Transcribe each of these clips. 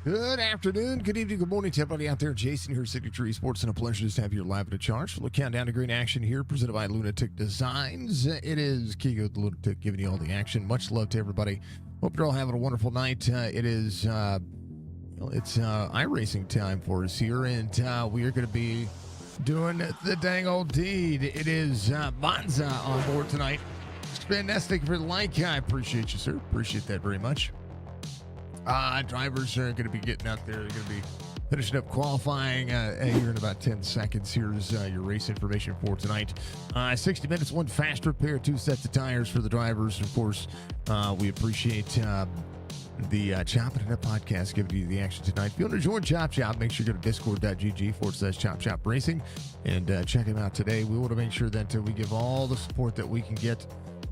Good afternoon, good evening, good morning to everybody out there. Jason here, GT3 Esports, and a pleasure to have you live at a charge for the countdown to green action here, presented by Lunatic Designs. It is Kigo the Lunatic giving you all the action. Much love to everybody. Hope you're all having a wonderful night. It's iRacing time for us here, and we are going to be doing the dang old deed. It is Monza on board tonight. Spinnestic, thank you for the like. I appreciate you, sir. Appreciate that very much. Drivers are going to be getting out there. They're going to be finishing up qualifying here in about 10 seconds. Here's your race information for tonight. 60 minutes, one fast repair, 2 sets of tires for the drivers. Of course, we appreciate the Chopp'N podcast giving you the action tonight. If you want to join Chop, make sure you go to discord.gg/Chop Racing and check him out today. We want to make sure that we give all the support that we can get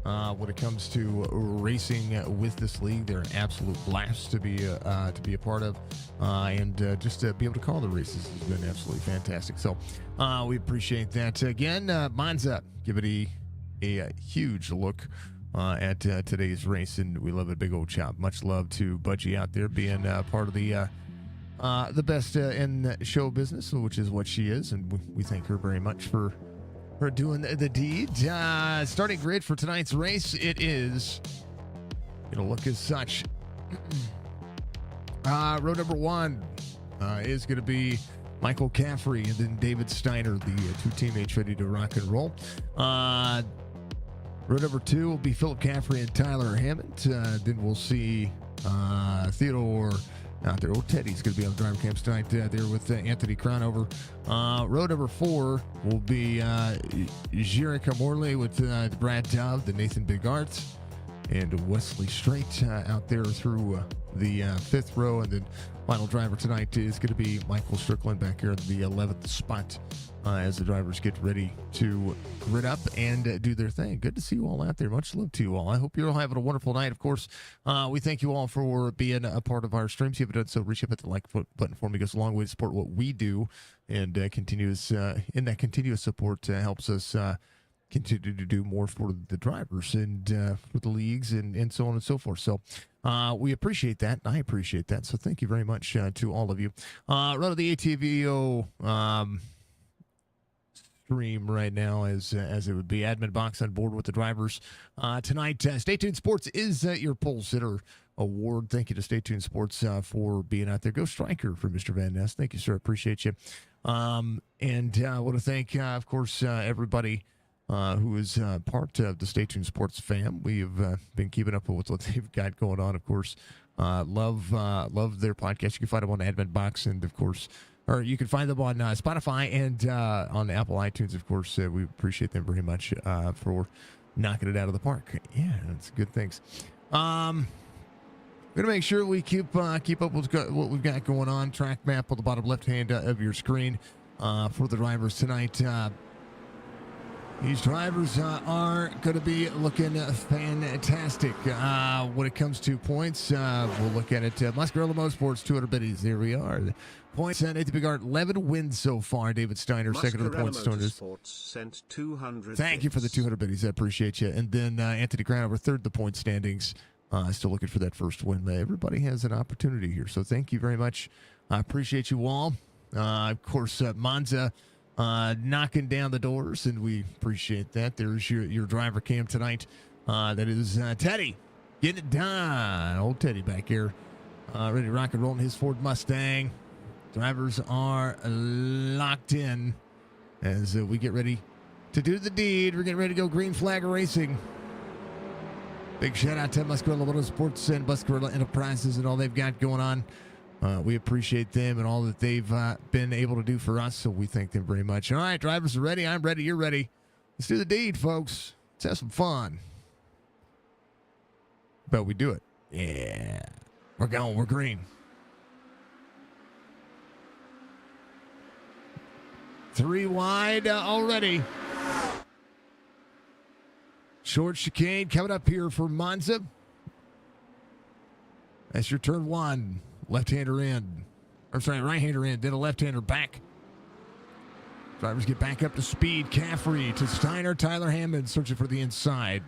when it comes to racing with this league. They're an absolute blast to be a part of, and just to be able to call the races has been absolutely fantastic. So we appreciate that. Again, Monza, give it a huge look at today's race, and we love it. Big old Chop. Much love to Budgie out there being part of the best in show business, which is what she is, and we thank her very much for doing the deed. Starting grid for tonight's race, it is gonna look as such. Row number 1 is gonna be Michael Caffrey and then David Steiner, the 2 teammates ready to rock and roll. Row number 2 will be Philip Caffrey and Tyler Hammond. Then we'll see Theodore out there. Oh, Teddy's going to be on the driver camps tonight there with Anthony Cronover. Row number 4 will be Jerica Morley with Brad Dove, the Nathan Big Arts, and Wesley Strait out there through the 5th row. And then final driver tonight is going to be Michael Strickland back here in the 11th spot as the drivers get ready to grid up and do their thing. Good to see you all out there. Much love to you all. I hope you're all having a wonderful night. Of course, we thank you all for being a part of our streams. If you haven't done so, reach up at the like button for me. It goes a long way to support what we do, and continuous support helps us continue to do more for the drivers and for the leagues and so on and so forth. So we appreciate that. I appreciate that. So thank you very much to all of you. Run of the ATVO stream right now as it would be admin box on board with the drivers tonight. Stay Tuned Sports is your pole sitter award. Thank you to Stay Tuned Sports for being out there. Go Striker for Mr. Van Ness. Thank you, sir. Appreciate you. And I want to thank of course everybody who is part of the Stay Tuned Sports fam. We've been keeping up with what they've got going on. Of course, love their podcast. You can find them on Admin Box, and of course, or you can find them on Spotify and on Apple iTunes. Of course, we appreciate them very much for knocking it out of the park. Yeah, that's good things. We're gonna make sure we keep up with what we've got going on. Track map on the bottom left hand of your screen for the drivers tonight. These drivers are going to be looking fantastic. When it comes to points, we'll look at it. Muscarella Motorsports, 200 biddies. There we are. Points, Nathan Bigart, 11 wins so far. David Steiner, second of the points. Sent 200 Thank you for the 200 biddies. I appreciate you. And then Anthony Crownover, third the point standings. Still looking for that first win. Everybody has an opportunity here. So thank you very much. I appreciate you all. Of course, Monza knocking down the doors, and we appreciate that. There's your driver cam tonight. That is Teddy getting it done. Old Teddy back here, ready to rock and roll in his Ford Mustang. Drivers are locked in as we get ready to do the deed. We're getting ready to go green flag racing. Big shout out to Muscarella Motorsports and Muscarella Enterprises and all they've got going on. We appreciate them and all that they've been able to do for us, so we thank them very much. All right, drivers are ready. I'm ready. You're ready. Let's do the deed, folks. Let's have some fun. But we do it. Yeah. We're going. We're green. 3 wide already. Short chicane coming up here for Monza. That's your turn 1. Left-hander in. Or sorry, right-hander in. Then a left-hander back. Drivers get back up to speed. Caffrey to Steiner. Tyler Hammond searching for the inside.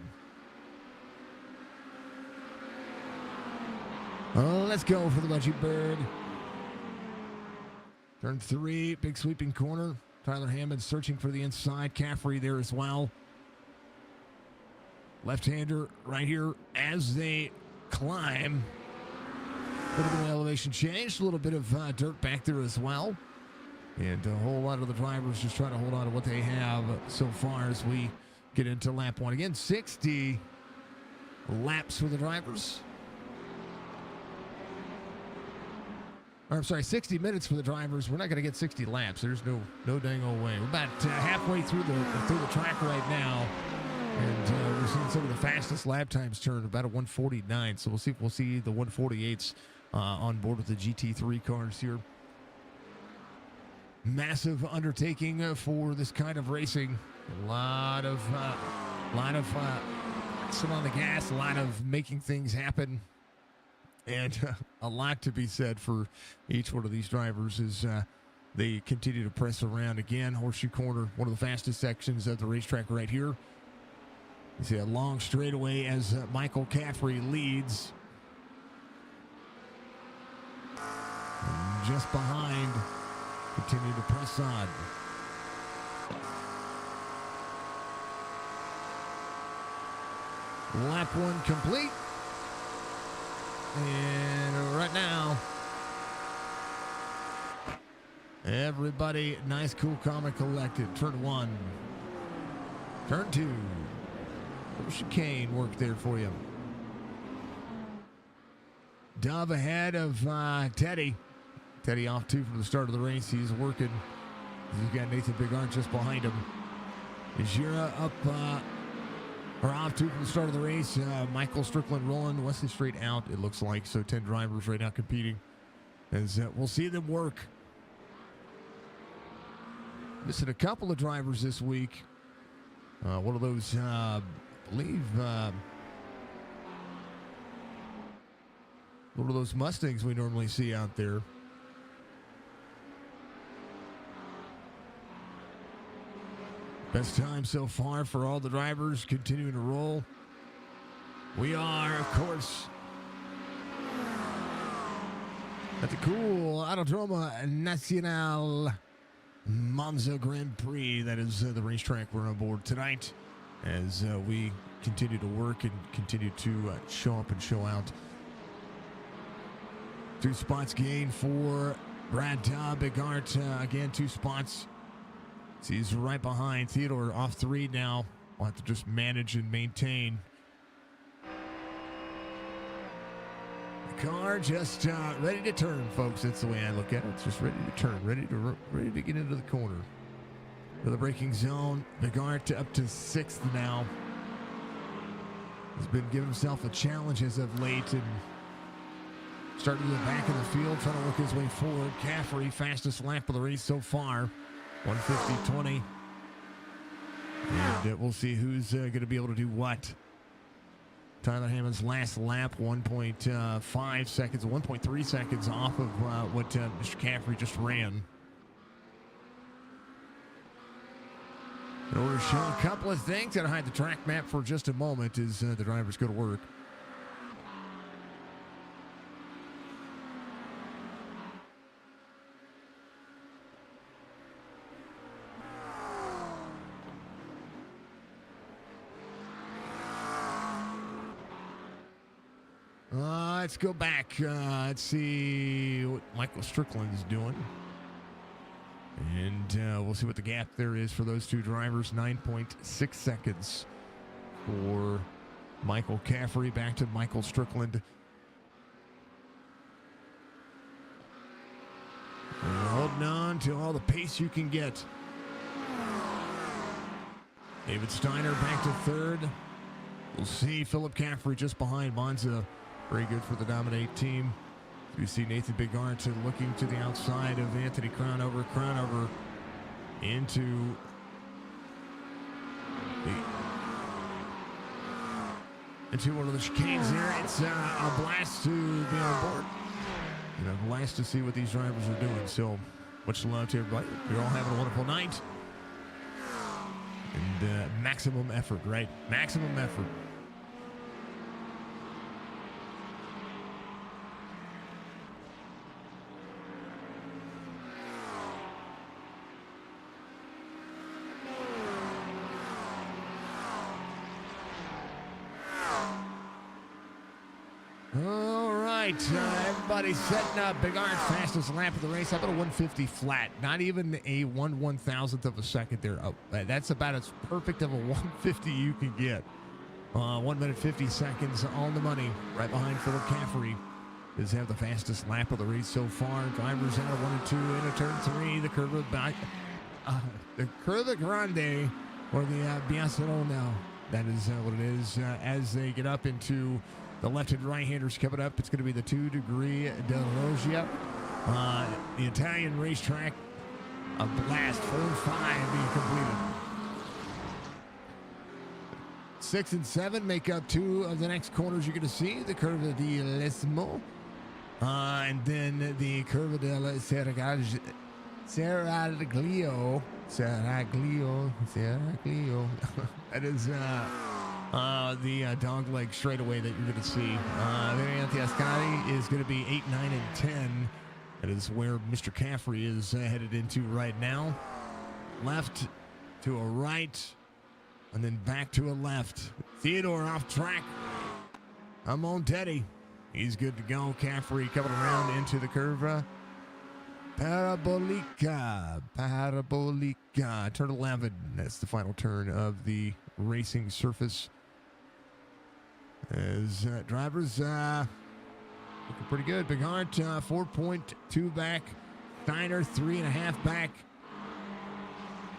Oh, let's go for the Lucky Bird. Turn 3, big sweeping corner. Tyler Hammond searching for the inside. Caffrey there as well. Left-hander right here as they climb. A little bit of elevation change, a little bit of dirt back there as well. And a whole lot of the drivers just trying to hold on to what they have so far as we get into lap 1. Again, 60 laps for the drivers. Or, I'm sorry, 60 minutes for the drivers. We're not going to get 60 laps. There's no dang old way. We're about halfway through the track right now. And we're seeing some of the fastest lap times turn, about a 149. So we'll see if we'll see the 148s on board with the GT3 cars here. Massive undertaking for this kind of racing. A lot of sit on the gas, a lot of making things happen, and a lot to be said for each one of these drivers as they continue to press around. Again, Horseshoe Corner, one of the fastest sections of the racetrack right here. You see a long straightaway as Michael Caffrey leads. And just behind, continue to press on. Lap 1 complete. And right now, everybody nice, cool, calm, and collected. Turn 1. Turn 2. Little chicane work there for you. Dove ahead of Teddy. Teddy off 2 from the start of the race. He's working. He's got Nathan Bigart just behind him. Jira up or off 2 from the start of the race. Michael Strickland rolling. Wesley straight out, it looks like. So 10 drivers right now competing. As we'll see them work. Missing a couple of drivers this week. One of those, I believe, one of those Mustangs we normally see out there. Best time so far for all the drivers continuing to roll. We are, of course, at the cool Autodromo Nacional Monza Grand Prix. That is the racetrack we're on board tonight as we continue to work and continue to show up and show out. 2 spots gained for Brad Bigart. Again, 2 spots. So he's right behind Theodore off 3 now. We'll have to just manage and maintain. The car just ready to turn, folks. That's the way I look at it. It's just ready to turn, ready to get into the corner. To the braking zone. Bigart up to 6th now. He's been giving himself a challenge as of late and starting to the back of the field, trying to work his way forward. Caffrey, fastest lap of the race so far. 150.20. And we'll see who's going to be able to do what. Tyler Hammond's last lap, 1.5 seconds, 1.3 seconds off of what Mr. Caffrey just ran. In order to show a couple of things, going to hide the track map for just a moment as the drivers go to work. Let's go back. Let's see what Michael Strickland is doing. And we'll see what the gap there is for those 2 drivers. 9.6 seconds for Michael Caffrey. Back to Michael Strickland. And holding on to all the pace you can get. David Steiner back to 3rd. We'll see Philip Caffrey just behind Monza. Very good for the Dominate team. You see Nathan Bigart looking to the outside of Anthony Crownover. Crownover into one of the chicanes here. It's a blast to be on board. And a blast to see what these drivers are doing. So much love to everybody. You're all having a wonderful night. And maximum effort, right? Maximum effort. All right, everybody's setting up. Big Art's fastest lap of the race. How about a 150 flat? Not even a 1/1000th of a second there. Oh, that's about as perfect of a 150 you can get. 1 minute 50 seconds on the money. Right behind Philip Caffrey. Does have the fastest lap of the race so far. Drivers out of 1 and 2 into turn 3. The Curva Grande, or the Biacerona. That is what it is. As they get up into the left and right-handers coming up, it's going to be the 2 Degree della Loggia. The Italian racetrack, a blast, 4 and 5 being completed. 6 and 7 make up 2 of the next corners you're going to see. The Curva di Lesmo, and then the Curva della Seraglio. That is the dog leg straightaway that you're going to see. Variante Ascari is going to be 8, 9, and 10. That is where Mr. Caffrey is headed into right now. Left to a right, and then back to a left. Theodore off track. I'm on Teddy. He's good to go. Caffrey coming around into the curve. Parabolica. Turn 11. That's the final turn of the racing surface. As drivers looking pretty good. Big Hart 4.2 back. Steiner 3.5 back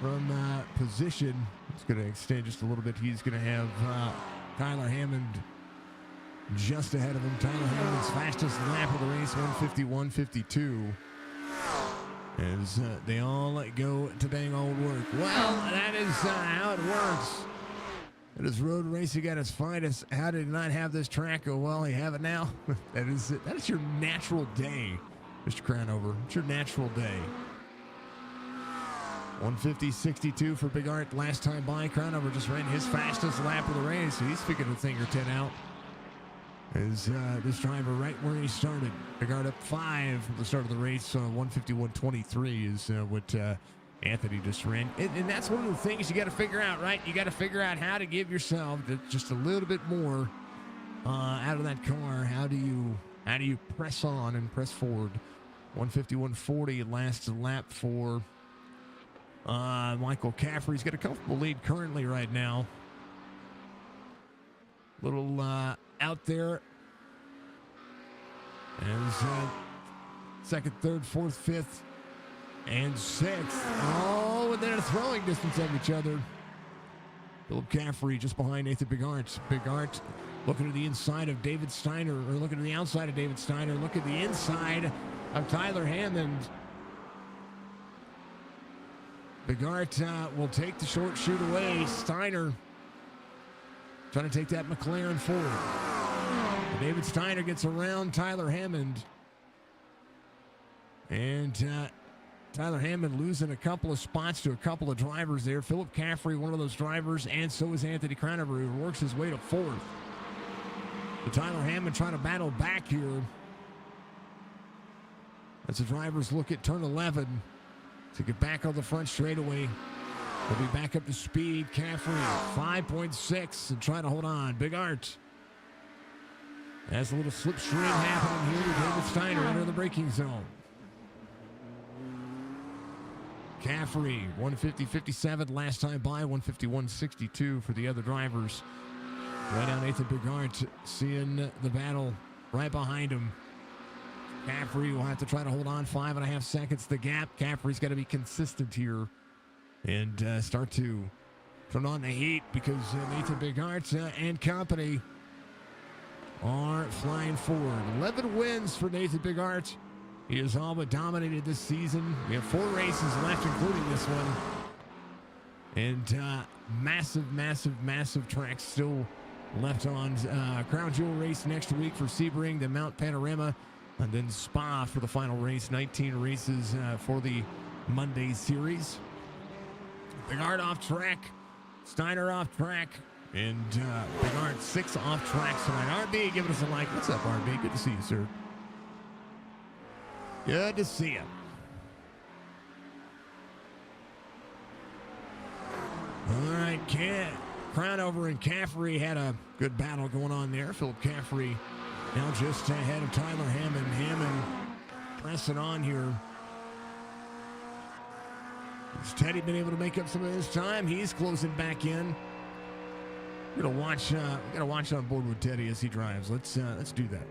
from position. It's going to extend just a little bit. He's going to have Tyler Hammond just ahead of him. Tyler Hammond's fastest lap of the race, 151.52. As they all go to dang old work. Well, that is how it works. It is road racing at its finest. How did he not have this track? Oh, well, you have it now. That is your natural day, Mr. Crownover. It's your natural day. 150.62 for Big Art last time by. Crownover just ran his fastest lap of the race. He's figured a thing or 10 out. Is this driver right where he started. Big Art up 5 from the start of the race. 151.23 is what Anthony just ran. And that's one of the things you got to figure out, right? You got to figure out how to give yourself just a little bit more out of that car. How do you press on and press forward? 151.40 last lap for Michael Caffrey. He's got a comfortable lead currently right now. Little out there as second, third, fourth, fifth, and sixth. Oh, and then a throwing distance of each other. Philip Caffrey just behind Nathan Big Art. Big Art looking to the inside of David Steiner, or looking to the outside of David Steiner. Look at the inside of Tyler Hammond. Big Art will take the short shoot away. Steiner trying to take that McLaren forward. David Steiner gets around Tyler Hammond. And Tyler Hammond losing a couple of spots to a couple of drivers there. Philip Caffrey, one of those drivers, and so is Anthony Crownover, who works his way to fourth. So Tyler Hammond trying to battle back here. As the drivers look at turn 11 to get back on the front straightaway. They'll be back up to speed. Caffrey, 5.6, and trying to hold on. Big Art. Has a little slipstream happening here with David Steiner under the braking zone. Caffrey, 150.57 last time by, 151.62 for the other drivers. Right down Nathan Big Art, seeing the battle right behind him. Caffrey will have to try to hold on 5.5 seconds the gap. Caffrey's got to be consistent here and start to turn on the heat, because Nathan Big Art and company are flying forward. 11 wins for Nathan Big Art. He has all but dominated this season. We have 4 races left, including this one. And massive tracks still left on. Crown Jewel race next week for Sebring, then Mount Panorama, and then Spa for the final race. 19 races for the Monday series. Big Art off track. Steiner off track. And Big Art 6 off track tonight. RB, giving us a like. What's up, RB? Good to see you, sir. Good to see you. All right, Crownover and Caffrey had a good battle going on there. Philip Caffrey Now just ahead of Tyler Hammond. Hammond pressing on here. Has Teddy been able to make up some of his time? He's closing back in. We're gonna watch on board with Teddy as he drives. Let's do that.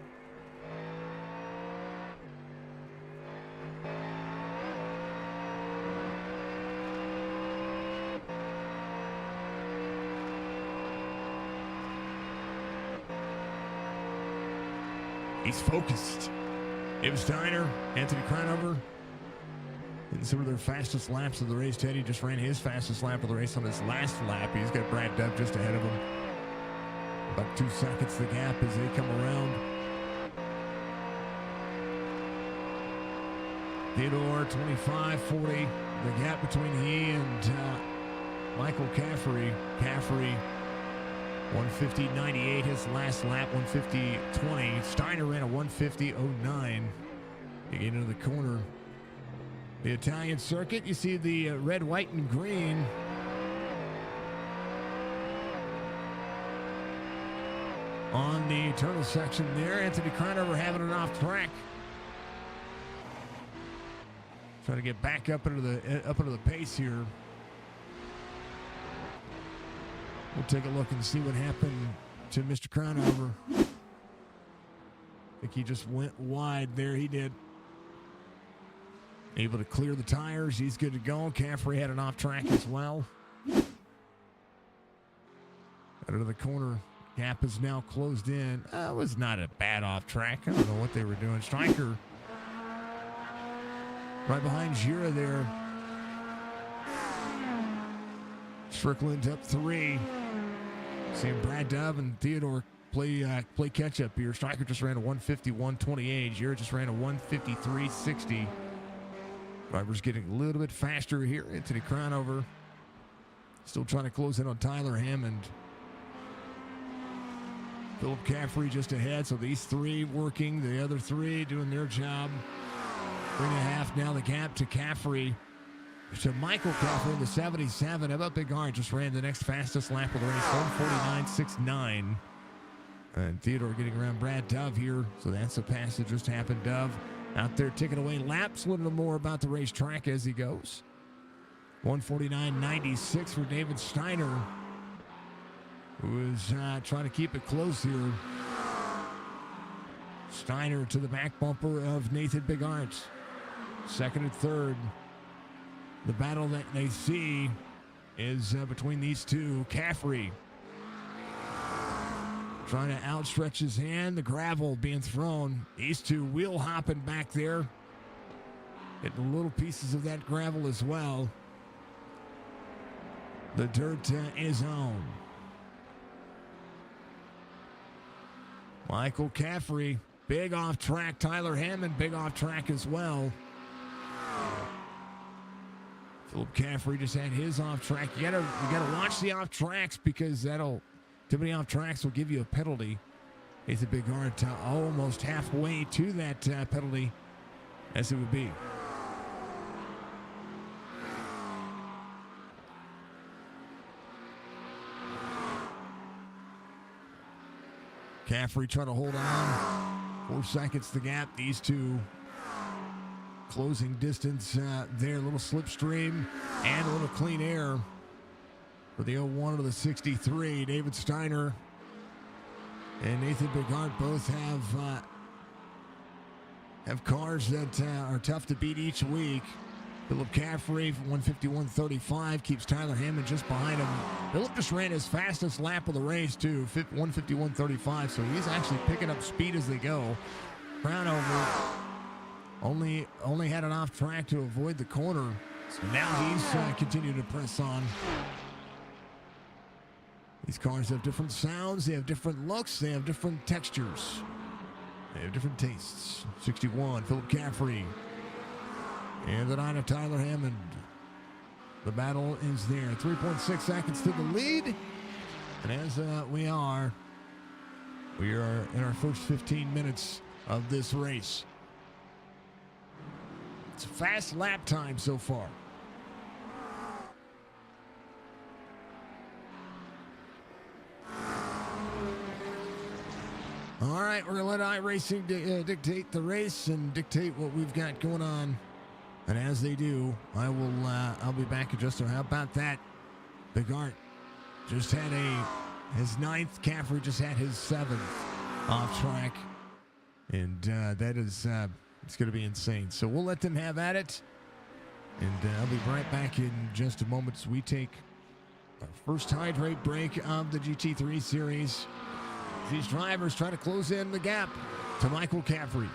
He's focused. David Steiner, Anthony Crownover. And some of their fastest laps of the race. Teddy just ran his fastest lap of the race on his last lap. He's got Brad Dove just ahead of him. About 2 seconds the gap as they come around. Theodore, 25-40. The gap between he and Michael Caffrey. Caffrey, 150.98 his last lap, 150.20. Steiner ran a 150.09. You get into the corner. The Italian circuit, you see the red, white, and green. On the turtle section there, Anthony Crownover having it off track. Trying to get back up into the pace here. We'll take a look and see what happened to Mr. Crownover. I think he just went wide there. He did. Able to clear the tires. He's good to go. Caffrey had an off track as well. Out of the corner. Gap is now closed in. It was not a bad off track. I don't know what they were doing. Stryker right behind Gira there. Strickland up 3. Seeing Brad Dove and Theodore play catch up here. Stryker just ran a 151.28. Gira just ran a 153.60. Drivers getting a little bit faster here. Anthony Crownover still trying to close in on Tyler Hammond. Philip Caffrey just ahead, so these 3 working, the other 3 doing their job. 3.5 now the gap to Caffrey. To Michael Caffrey in the 77. How about Big R? Just ran the next fastest lap of the race, 149.69. And Theodore getting around Brad Dove here, so that's a pass that just happened. Dove out there taking away laps, a little more about the racetrack as he goes. 149.96 for David Steiner, who is trying to keep it close here. Steiner to the back bumper of Nathan Big Arts. Second and third. The battle that they see is between these two. Caffrey trying to outstretch his hand. The gravel being thrown. These two wheel hopping back there. Getting little pieces of that gravel as well. The dirt is on. Michael Caffrey, big off track. Tyler Hammond, big off track as well. Philip Caffrey just had his off track. You gotta watch the off tracks because too many off tracks will give you a penalty. It's a big hard almost halfway to that penalty as it would be. Caffrey trying to hold on. 4 seconds the gap. These two closing distance there. A little slipstream and a little clean air for the 01 to the 63. David Steiner and Nathan Bigart both have cars that are tough to beat each week. Philip Caffrey, 151.35, keeps Tyler Hammond just behind him. Philip just ran his fastest lap of the race, too, 151.35, so he's actually picking up speed as they go. Crownover only had an off track to avoid the corner, so now he's continuing to press on. These cars have different sounds, they have different looks, they have different textures. They have different tastes. 61, Philip Caffrey. And the 9 of Tyler Hammond. The battle is there. 3.6 seconds to the lead. And as we are in our first 15 minutes of this race. It's a fast lap time so far. All right, we're going to let iRacing dictate the race and dictate what we've got going on. And as they do, I'll be back in just a. How about that? Big Art just had his 9th. Caffrey just had his 7th off track. And that is, it's going to be insane. So we'll let them have at it. And I'll be right back in just a moment as we take our first hydrate break of the GT3 series. These drivers try to close in the gap to Michael Caffrey.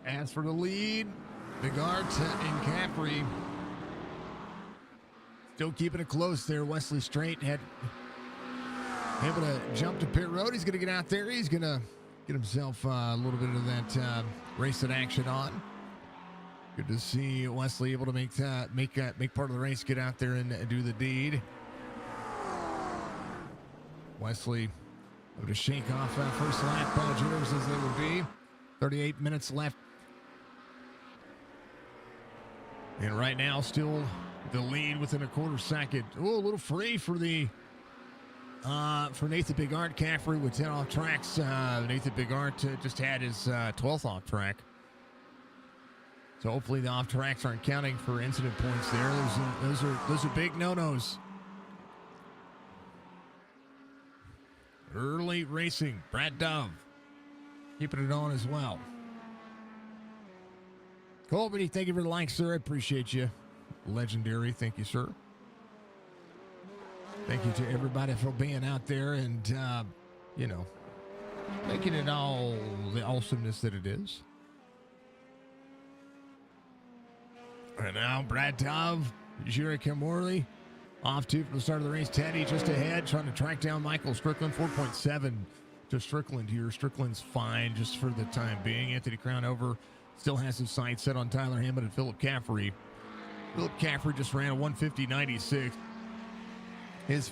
As for the lead, Big Art and Caffrey Still keeping it close there. Wesley Straight had able to jump to pit road. He's going to get out there. He's going to get himself a little bit of that race in action on. Good to see Wesley able to make part of the race, get out there and do the deed. Wesley able to shake off first lap jitters as they would be. 38 minutes left. And right now, still the lead within a quarter second. Oh, a little free for the for Nathan Bigart. Caffrey with 10 off tracks. Nathan Bigart just had his 12th off track. So hopefully the off tracks aren't counting for incident points there. Those are big no-nos. Early racing. Brad Dove keeping it on as well. Colby, thank you for the like, sir. I appreciate you. Legendary. Thank you, sir. Thank you to everybody for being out there and, making it all the awesomeness that it is. Right now, Brad Dove, Jerry Kimworley, off two from the start of the race. Teddy just ahead, trying to track down Michael Strickland. 4.7 to Strickland here. Strickland's fine just for the time being. Anthony Crownover still has his sights set on Tyler Hammond and Philip Caffrey. Philip Caffrey just ran a 150.96. His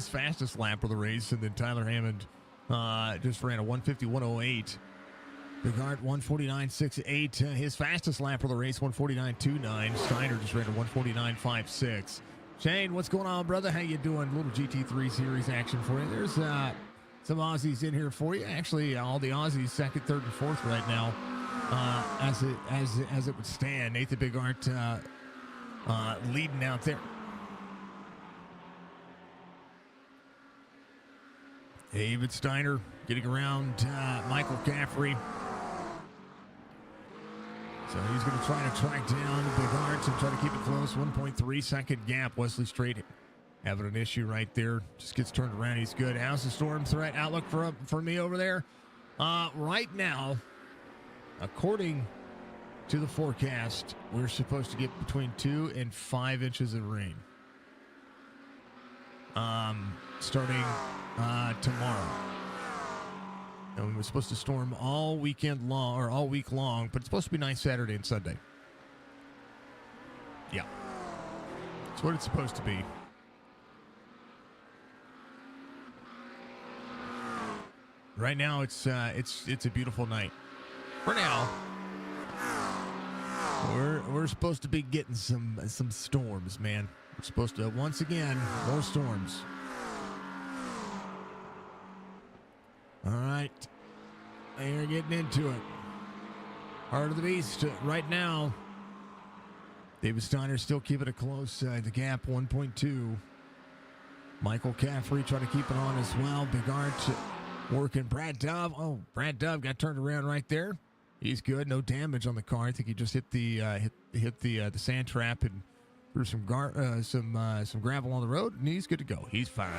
fastest lap of the race, and then Tyler Hammond just ran a 150.108. Bigart 149.68. His fastest lap of the race, 149.29. Steiner just ran a 149.56. Shane, what's going on, brother? How you doing? A little GT3 series action for you. There's some Aussies in here for you. Actually, all the Aussies second, third, and fourth right now, as it would stand. Nathan Bigart leading out there. David Steiner getting around Michael Caffrey. So he's going to try to track down Bigart and try to keep it close. 1.3 second gap. Wesley Straight having an issue right there. Just gets turned around. He's good. How's the storm threat outlook for me over there? Right now, according to the forecast, we're supposed to get between 2 and 5 inches of rain. Starting tomorrow. And we're supposed to storm all weekend long, or all week long, but it's supposed to be nice Saturday and Sunday. Yeah. That's what it's supposed to be. Right now, it's a beautiful night. For now, we're supposed to be getting some storms, man. We're supposed to, once again, more storms. All right. They're getting into it. Heart of the beast right now. David Steiner still keeping it close. The gap 1.2. Michael Caffrey trying to keep it on as well. Bigart working. Brad Dove. Oh, Brad Dove got turned around right there. He's good. No damage on the car. I think he just hit the sand trap and threw some gravel on the road, and he's good to go. He's fine.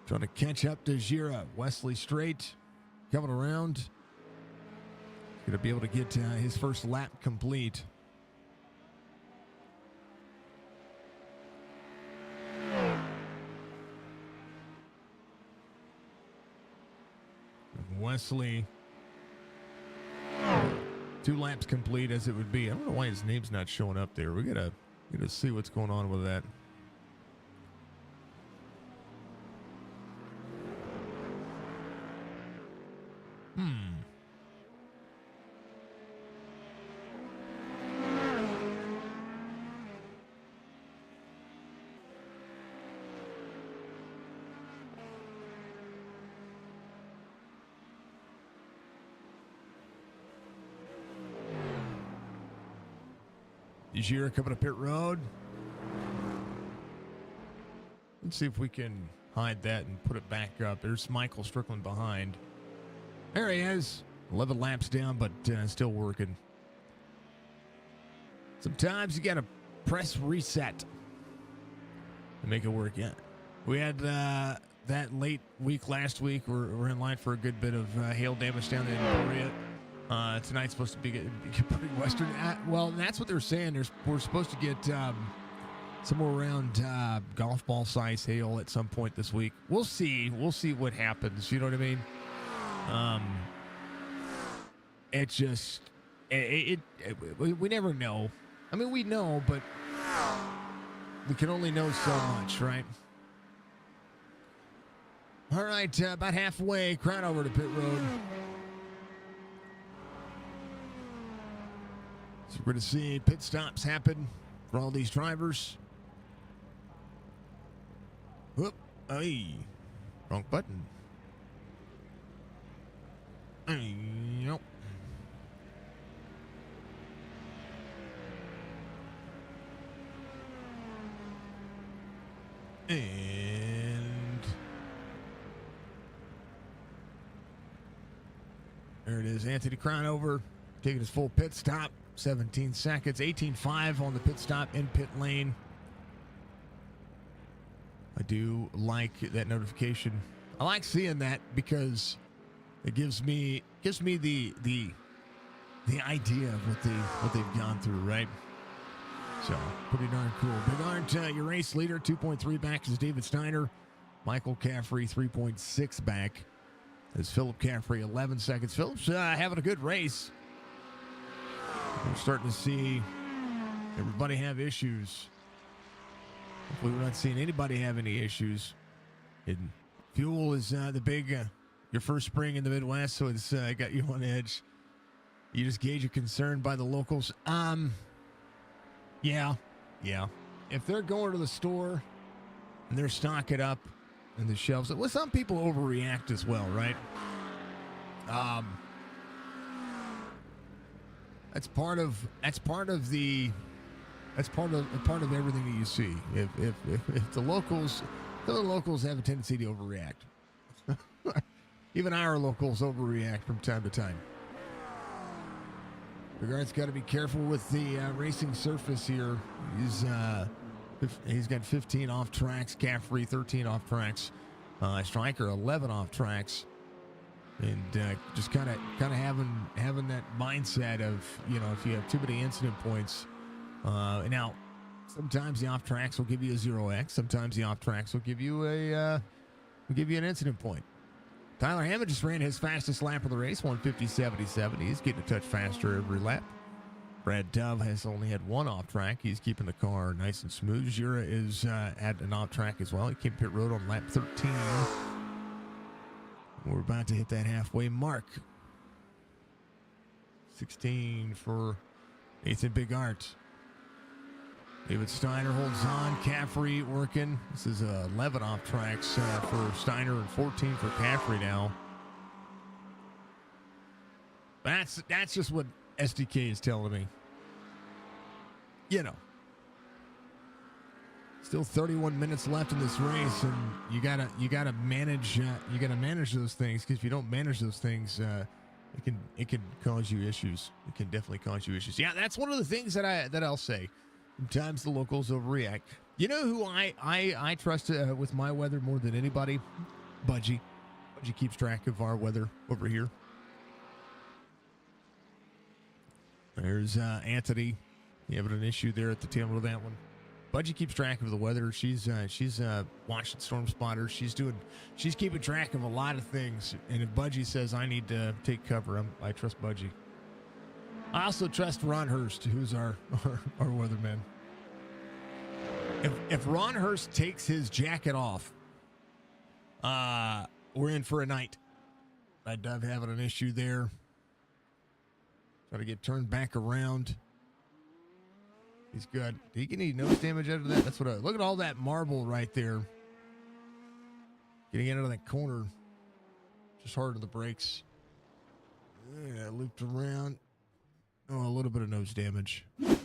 Trying to catch up to Gira. Wesley Straight coming around. Going to be able to get his first lap complete. Wesley, 2 laps complete as it would be. I don't know why his name's not showing up there. We gotta see what's going on with that. Gira coming up pit road. Let's see if we can hide that and put it back up. There's Michael Strickland behind. There he is. 11 laps down, but still working. Sometimes you got to press reset to make it work. Yeah. We had that late week last week. We're in line for a good bit of hail damage down in Emporia. Tonight's supposed to be pretty western. Well, that's what they're saying. We're supposed to get somewhere around golf ball size hail at some point this week. We'll see. We'll see what happens. You know what I mean? It just we never know. I mean, we know, but we can only know so much, right? All right, about halfway, crowd over to pit road. So we're going to see pit stops happen for all these drivers. Whoop, hey, wrong button. Nope. And there it is. Anthony Crownover taking his full pit stop. 17 seconds. 18.5 on the pit stop in pit lane. I do like that notification. I like seeing that because it gives me the idea of what they've gone through, right? So, pretty darn cool. Big Art, your race leader, 2.3 back is David Steiner. Michael Caffrey, 3.6 back is Philip Caffrey, 11 seconds. Philip's having a good race. We're starting to see everybody have issues. Hopefully we're not seeing anybody have any issues. And fuel is the big, your first spring in the Midwest, so it's got you on edge. You just gauge your concern by the locals. Yeah. If they're going to the store and they're stocking up in the shelves, well, some people overreact as well, right? That's part of everything that you see. If the locals have a tendency to overreact. Even our locals overreact from time to time. Bigard's got to be careful with the racing surface here. He's got 15 off tracks. Caffrey 13 off tracks. Stryker 11 off tracks. And just kind of having that mindset of, you know, if you have too many incident points. Now, sometimes the off tracks will give you a 0x. Sometimes the off tracks will give you an incident point. Tyler Hammond just ran his fastest lap of the race, 150.77. He's getting a touch faster every lap. Brad Dove has only had one off track. He's keeping the car nice and smooth. Jura is at an off track as well. He came pit road on lap 13. We're about to hit that halfway mark. 16 for Nathan Bigart. David Steiner holds on. Caffrey working. This is 11 off tracks for Steiner and 14 for Caffrey now. That's just what SDK is telling me. You know. Still 31 minutes left in this race, and you gotta manage those things, because if you don't manage those things, it can cause you issues. It can definitely cause you issues. Yeah, that's one of the things that I'll say. Sometimes the locals overreact. You know who I trust with my weather more than anybody? Budgie. Budgie keeps track of our weather over here. There's Anthony. You having an issue there at the tail end of that one. Budgie keeps track of the weather. She's watching Storm Spotter. She's keeping track of a lot of things. And if Budgie says I need to take cover, I trust Budgie. I also trust Ron Hurst, who's our weatherman. If Ron Hurst takes his jacket off, we're in for a night. Red Dove having an issue there. Try to get turned back around. He's good. Did he get any nose damage out of that? That's what look at all that marble right there. Getting out of that corner. Just hard on the brakes. Yeah, looped around. Oh, a little bit of nose damage. You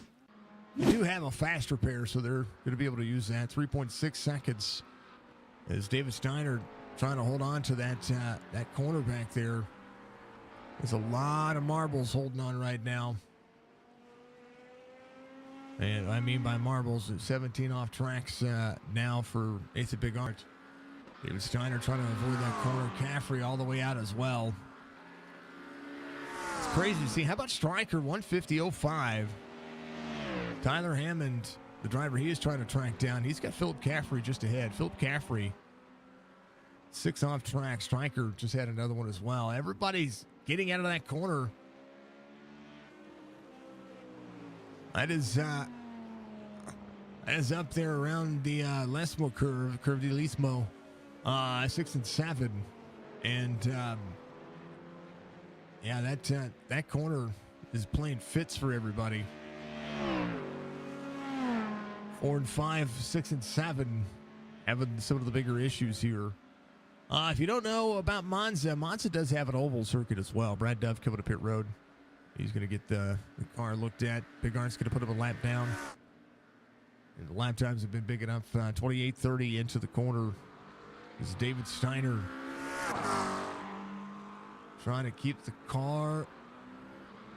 do have a fast repair, so they're going to be able to use that. 3.6 seconds as David Steiner trying to hold on to that corner back there. There's a lot of marbles holding on right now. And I mean by marbles, 17 off tracks now for Nathan Bigart. David Steiner trying to avoid that corner. Caffrey all the way out as well. It's crazy to see. How about Stryker 150.05? Tyler Hammond, the driver he is trying to track down. He's got Philip Caffrey just ahead. Philip Caffrey, 6 off track. Stryker just had another one as well. Everybody's getting out of that corner. That is up there around the Lesmo curve de Lismo, 6 and 7. And yeah, that corner is playing fits for everybody. 4 and 5, 6 and 7, having some of the bigger issues here. If you don't know about Monza, Monza does have an oval circuit as well. Brad Dove coming to pit road. He's going to get the car looked at. Big Art's going to put him a lap down. And the lap times have been big enough. 28:30 into the corner. This is David Steiner trying to keep the car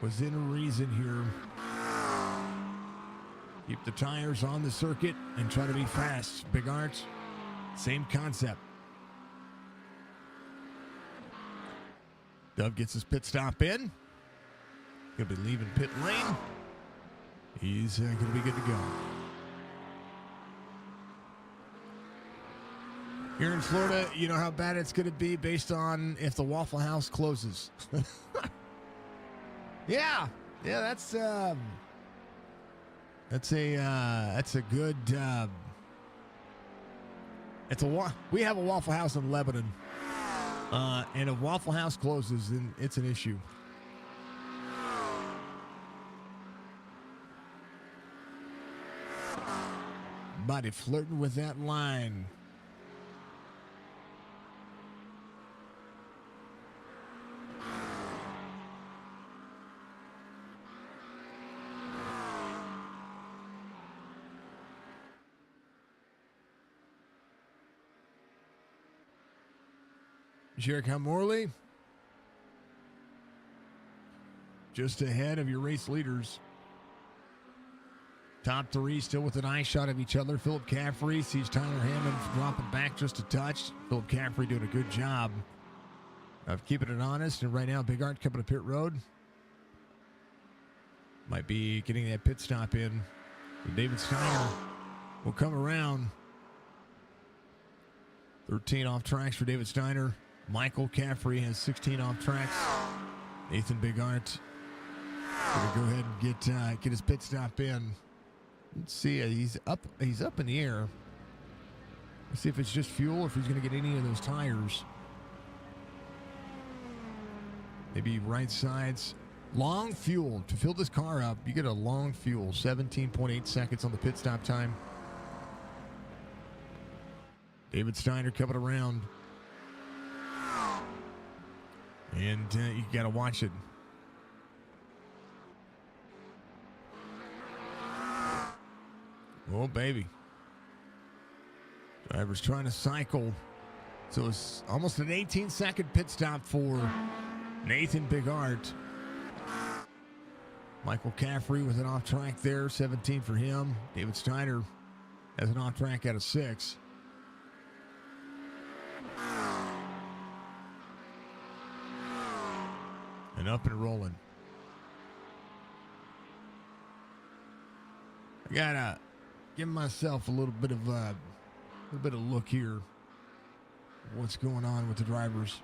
within reason here. Keep the tires on the circuit and try to be fast. Big Art, same concept. Dove gets his pit stop in. He'll be leaving pit lane. He's going to be good to go. Here in Florida, you know how bad it's going to be based on if the Waffle House closes. Yeah, that's a good. We have a Waffle House in Lebanon, and if Waffle House closes, then it's an issue. Buddy flirting with that line. Jericho Morley just ahead of your race leaders. Top three still with an eye shot of each other. Philip Caffrey sees Tyler Hammond dropping back just a touch. Philip Caffrey doing a good job of keeping it honest. And right now, Big Art coming to pit road. Might be getting that pit stop in. And David Steiner will come around. 13 off tracks for David Steiner. Michael Caffrey has 16 off tracks. Nathan Big Art going to go ahead and get his pit stop in. Let's see. He's up in the air. Let's see if it's just fuel or if he's going to get any of those tires. Maybe right sides. Long fuel. To fill this car up, you get a long fuel. 17.8 seconds on the pit stop time. David Steiner coming around. And you got to watch it. Oh, baby. Driver's trying to cycle. So it's almost an 18-second pit stop for Nathan Big Art. Michael Caffrey with an off track there, 17 for him. David Steiner has an off track out of 6. And up and rolling. I gotta give myself a little bit of look here. What's going on with the drivers?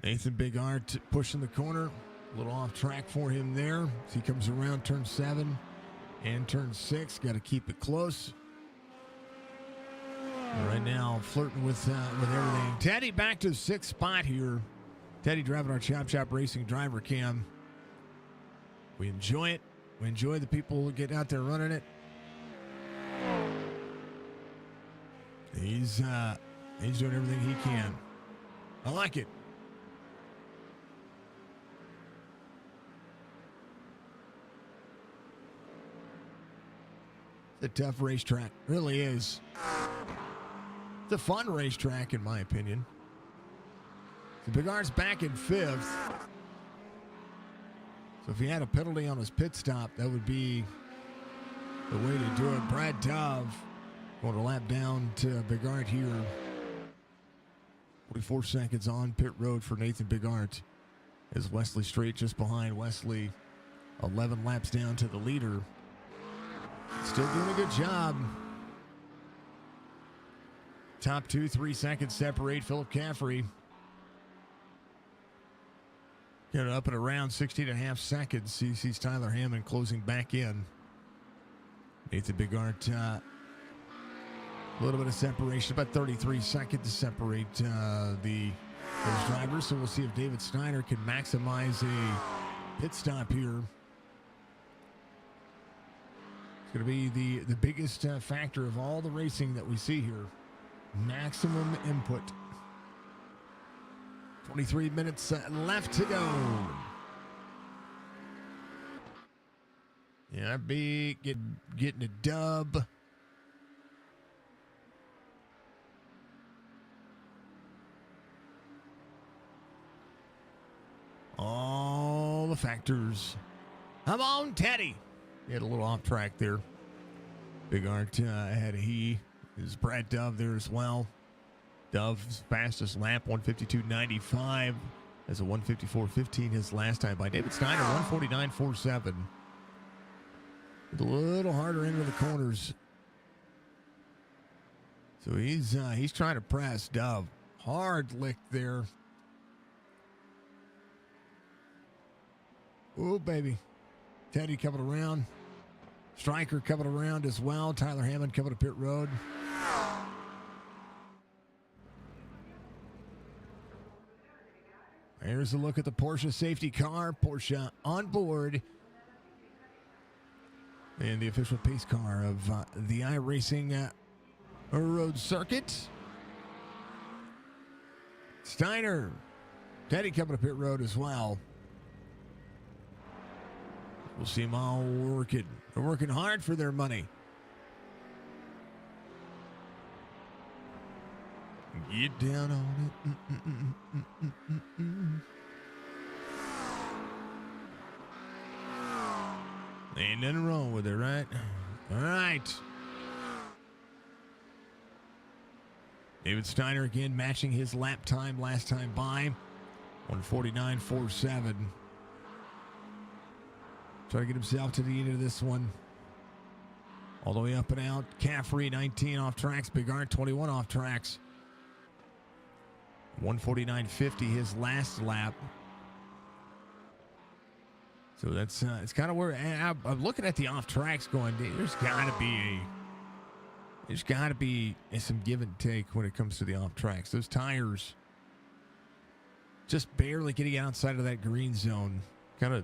Nathan Big Art pushing the corner. A little off track for him there. As he comes around turn 7 and turn 6. Got to keep it close. Right now, flirting with everything. Teddy back to the 6th spot here. Teddy driving our Chop Shop Racing driver cam. We enjoy it. We enjoy the people getting out there running it. He's doing everything he can. I like it. It's a tough racetrack. It really is. It's a fun racetrack, in my opinion. The Big Art's back in 5th. So if he had a penalty on his pit stop, that would be the way to do it. Brad Dove going to lap down to Big Art here. 24 seconds on pit road for Nathan Bigart. As Wesley Straight just behind. Wesley 11 laps down to the leader. Still doing a good job. Top 2, 3 seconds separate Philip Caffrey. Get it up at around 16.5 seconds. He sees Tyler Hammond closing back in. Nathan Bigart, a little bit of separation, about 33 seconds to separate those drivers. So we'll see if David Steiner can maximize a pit stop here. It's going to be the biggest factor of all the racing that we see here. Maximum input. 23 minutes left to go. Yeah, big getting a dub. All the factors. Come on, Teddy. He had a little off track there. Bigart had is Brad Dove there as well. Dove's fastest lap, 152.95. As a 154.15 his last time by David Steiner, 149.47. A little harder into the corners. So he's trying to press Dove. Hard lick there. Oh, baby. Teddy coming around. Stryker coming around as well. Tyler Hammond coming to pit road. Here's a look at the Porsche safety car. Porsche on board. And the official pace car of the iRacing road circuit. Steiner. Teddy coming to pit road as well. We'll see them all working. They're working hard for their money. Get down on it. Ain't nothing wrong with it, right? All right. David Steiner again matching his lap time last time by. 149.47. Try to get himself to the end of this one. All the way up and out. Caffrey, 19 off tracks. Bigart, 21 off tracks. 149.50 his last lap. So that's it's kind of where I'm looking at the off tracks going. There's got to be some give and take when it comes to the off tracks. Those tires just barely getting outside of that green zone. Kind of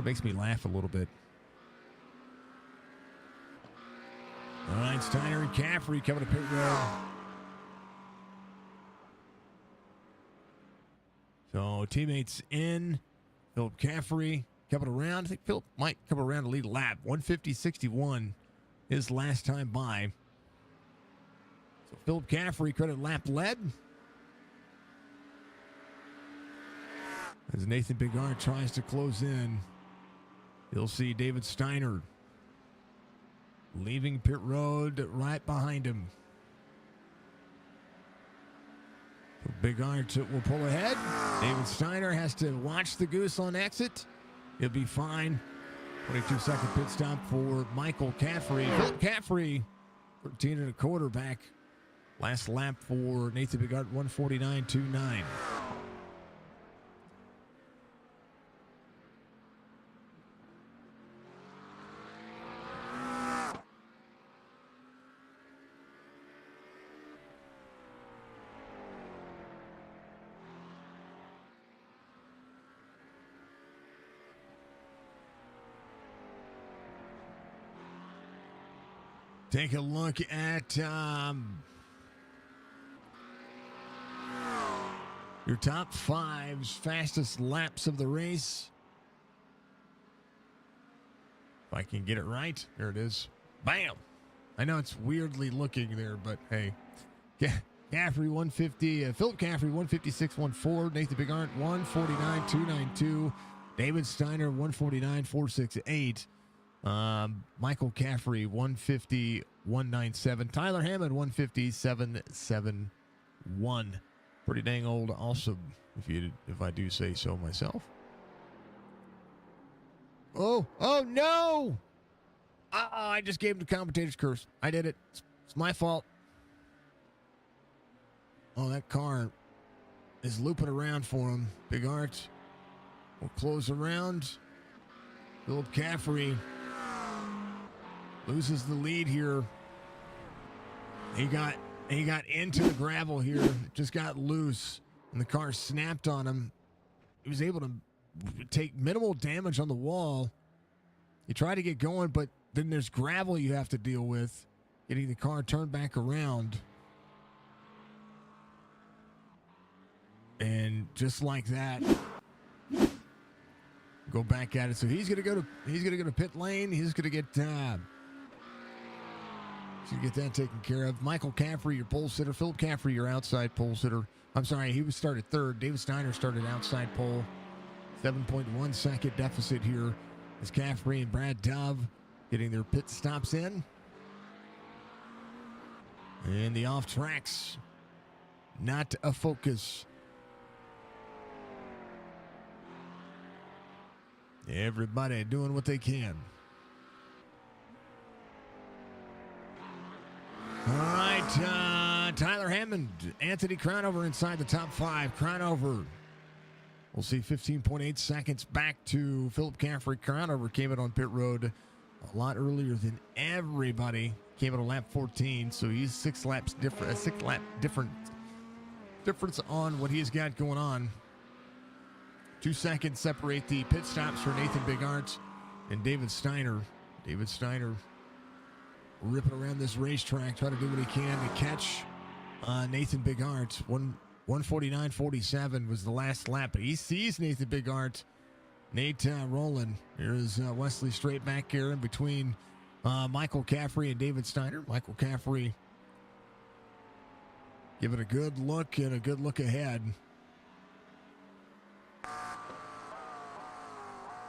makes me laugh a little bit. All right, Steiner and Caffrey coming to pit road. So teammates in. Philip Caffrey coming around. I think Philip might come around to lead a lap. 150.61 his last time by. So Philip Caffrey could have lap led. As Nathan Bigart tries to close in. You'll see David Steiner leaving pit road right behind him. Bigart will pull ahead. David Steiner has to watch the goose on exit. He'll be fine. 22-second pit stop for Michael Caffrey. Philip Caffrey, 13 and a quarter back. Last lap for Nathan Bigart, 149.29. Take a look at your top five's fastest laps of the race. If I can get it right. There it is. Bam! I know it's weirdly looking there, but hey. Caffrey 150, Philip Caffrey 156.14, Nathan Bigart 149.292, David Steiner 149.468. Michael Caffrey 150.197, Tyler Hammond 150.771. Pretty dang old, awesome, if I do say so myself. Oh no! I just gave him the commentator's curse. I did it. It's my fault. Oh, that car is looping around for him. Big Art will close around. Philip Caffrey loses the lead here. He got into the gravel here. Just got loose, and the car snapped on him. He was able to take minimal damage on the wall. He tried to get going, but then there's gravel you have to deal with, getting the car turned back around. And just like that, go back at it. So he's gonna go to pit lane. He's gonna get that taken care of. Michael Caffrey, your pole sitter. Philip Caffrey, your outside pole sitter. I'm sorry, he was started third. David Steiner started outside pole. 7.1 second deficit here as Caffrey and Brad Dove getting their pit stops in. And the off tracks, not a focus. Everybody doing what they can. All right, Tyler Hammond, Anthony Crownover inside the top 5. Crownover, we'll see 15.8 seconds back to Philip Caffrey. Crownover came in on pit road a lot earlier than everybody. Came in on lap 14, so he's 6 laps different. A 6 lap difference on what he's got going on. 2 seconds separate the pit stops for Nathan Bigart and David Steiner. David Steiner ripping around this racetrack, trying to do what he can to catch Nathan Bigart. 149.47 was the last lap, but he sees Nathan Bigart. Nate Rowland. Here's Wesley straight back here in between Michael Caffrey and David Steiner. Michael Caffrey giving a good look and a good look ahead.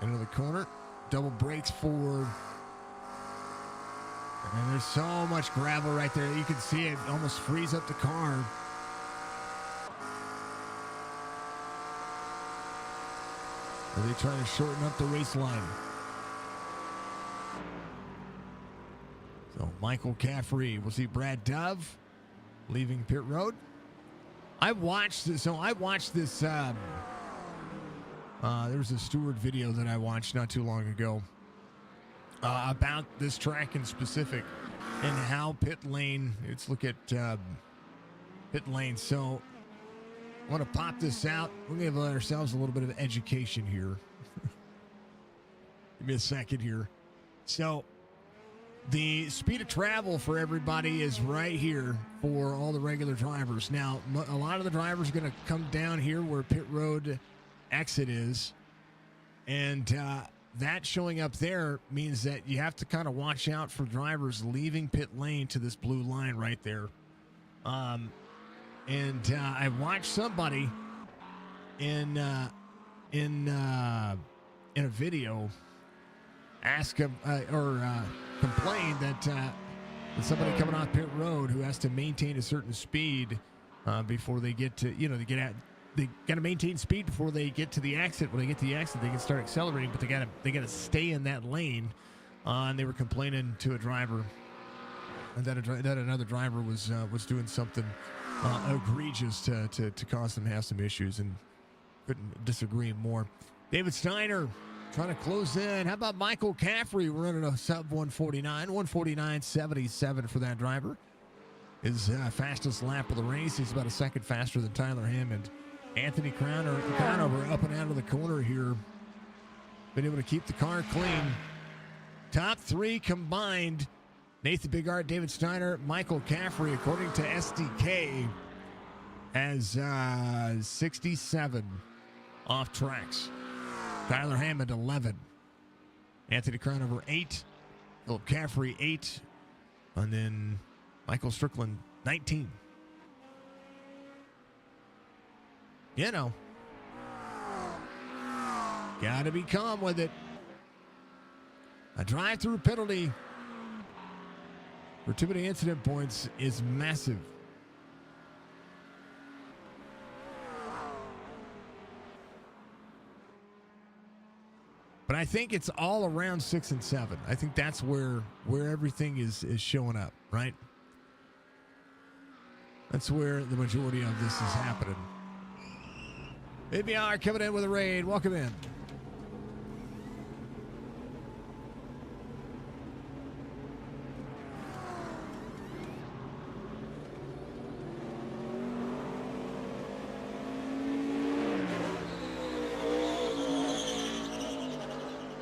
Into the corner. Double brakes for... And there's so much gravel right there. You can see it almost freeze up the car. Really trying to shorten up the race line. So Michael Caffrey. We'll see Brad Dove leaving pit road. I watched this. There was a Stewart video that I watched not too long ago about this track in specific and how pit lane. Let's look at pit lane. So I want to pop this out. We're going to give ourselves a little bit of education here. Give me a second here. So the speed of travel for everybody is right here for all the regular drivers. Now, a lot of the drivers are going to come down here where pit road exit is, and that showing up there means that you have to kind of watch out for drivers leaving pit lane to this blue line right there. And I watched somebody in a video ask complain that somebody coming off pit road who has to maintain a certain speed before they get to, they got to maintain speed before they get to the exit. When they get to the exit, they can start accelerating, but they got to stay in that lane. And they were complaining to a driver that another driver was doing something egregious to cause them to have some issues, and couldn't disagree more. David Steiner trying to close in. How about Michael Caffrey running a sub 149, 149.77 for that driver. His fastest lap of the race. He's about a second faster than Tyler Hammond. Anthony Crownover up and out of the corner here. Been able to keep the car clean. Top 3 combined. Nathan Bigart, David Steiner, Michael Caffrey, according to SDK, has 67 off tracks. Tyler Hammond, 11. Anthony Crownover, 8. Philip Caffrey, 8. And then Michael Strickland, 19. Gotta be calm with it. A drive-through penalty for too many incident points is massive. But I think it's all around 6 and 7. I think that's where everything is showing up, right? That's where the majority of this is happening. ABR coming in with a raid. Welcome in.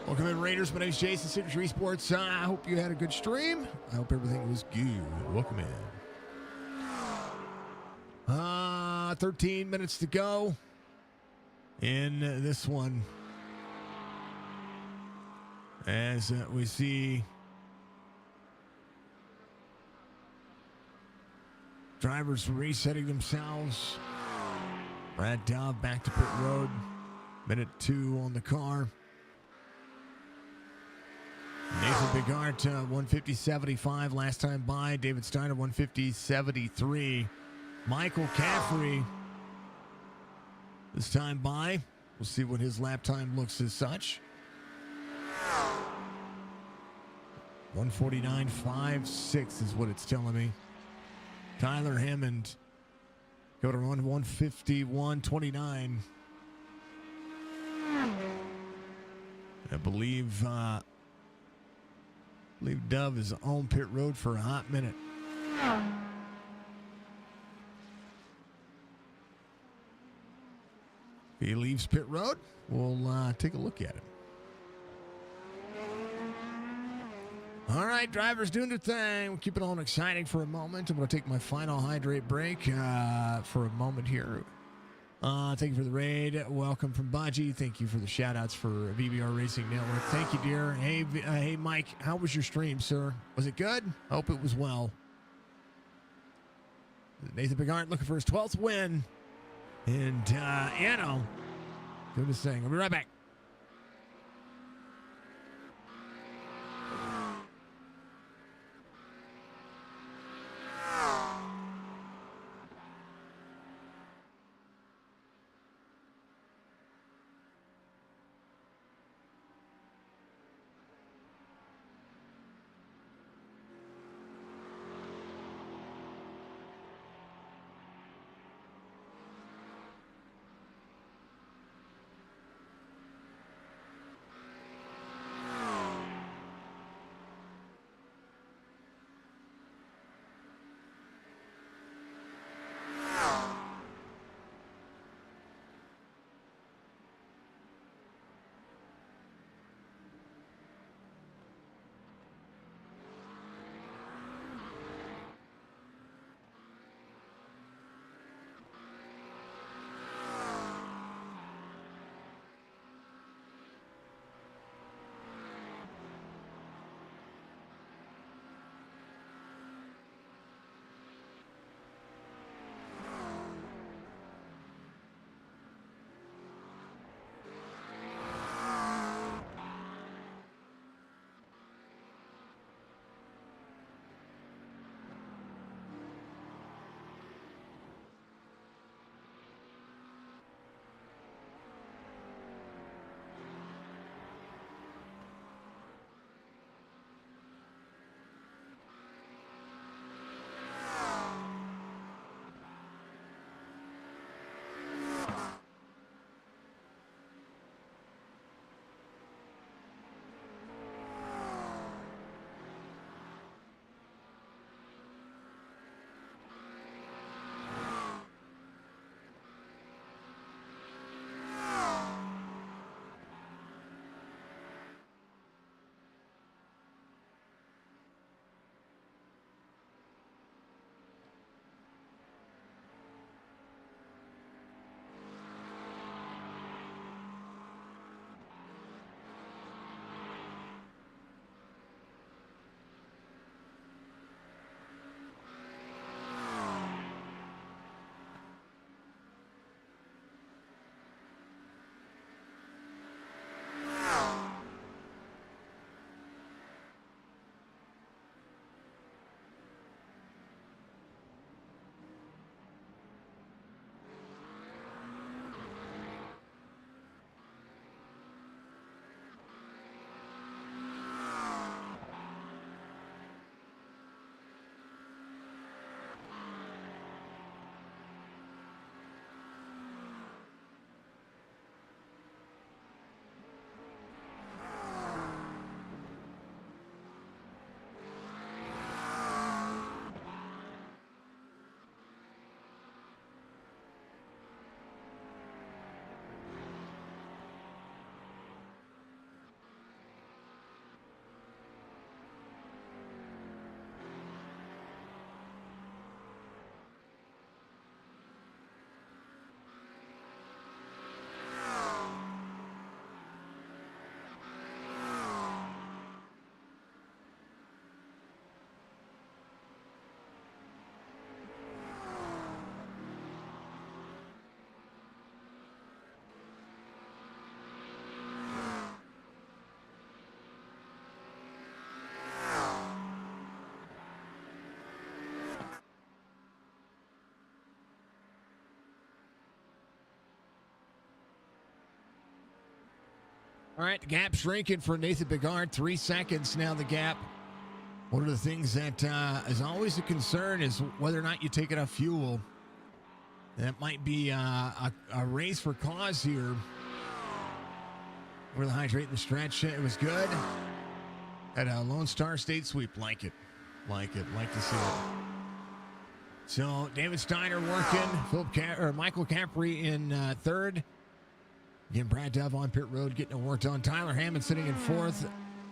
Welcome in, Raiders. My name's Jason, Signature Esports. I hope you had a good stream. I hope everything was good. Welcome in. 13 minutes to go in this one. As we see drivers resetting themselves. Brad Dove back to pit road. Minute 2 on the car. Nathan Bigart, 150.75 last time by. David Steiner, 150.73. Michael Caffrey, this time by. We'll see what his lap time looks as such. 149.56 is what it's telling me. Tyler Hammond, go to run 151.29. I believe Dove is on pit road for a hot minute. If he leaves pit road, we'll take a look at it. All right, drivers doing their thing. We'll keep it on exciting for a moment. I'm going to take my final hydrate break for a moment here. Thank you for the raid. Welcome from Baji. Thank you for the shout-outs for VBR Racing Network. Thank you, dear. Hey, Mike, how was your stream, sir? Was it good? Hope it was well. Nathan Bigart looking for his 12th win. And, Anno doing his thing. I'll be right back. All right, the gap shrinking for Nathan Bigard. 3 seconds now, the gap. One of the things that is always a concern is whether or not you take enough fuel. That might be a race for cause here. We're the hydrate in the stretch. It was good. At a Lone Star State sweep. Like it. Like to see it. So David Steiner working. Michael Capri in third. Again, Brad Dove on pit road getting it worked on. Tyler Hammond sitting in fourth.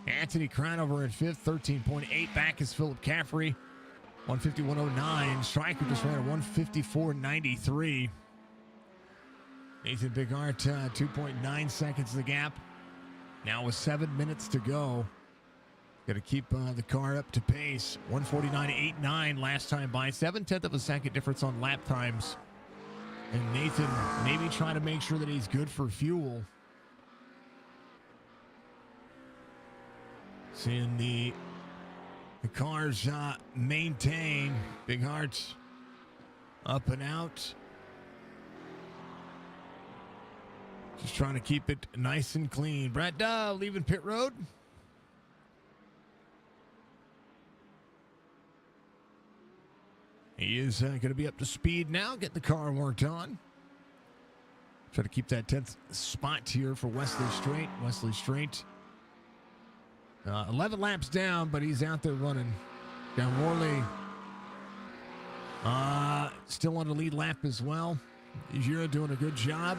Anthony Crownover in fifth. 13.8 back is Philip Caffrey. 151.09. Stryker just ran a 154.93. Nathan Bigart, 2.9 seconds the gap. Now with 7 minutes to go. Got to keep the car up to pace. 149.89 last time by. 7/10 of a second difference on lap times. And Nathan maybe trying to make sure that he's good for fuel. Seeing the cars maintain. Big Hearts up and out. Just trying to keep it nice and clean. Brad Dove leaving pit road. He is going to be up to speed now. Get the car worked on. Try to keep that 10th spot here for Wesley Straight. Wesley Straight. 11 laps down, but he's out there running. Down Worley. Still on the lead lap as well. Giro doing a good job.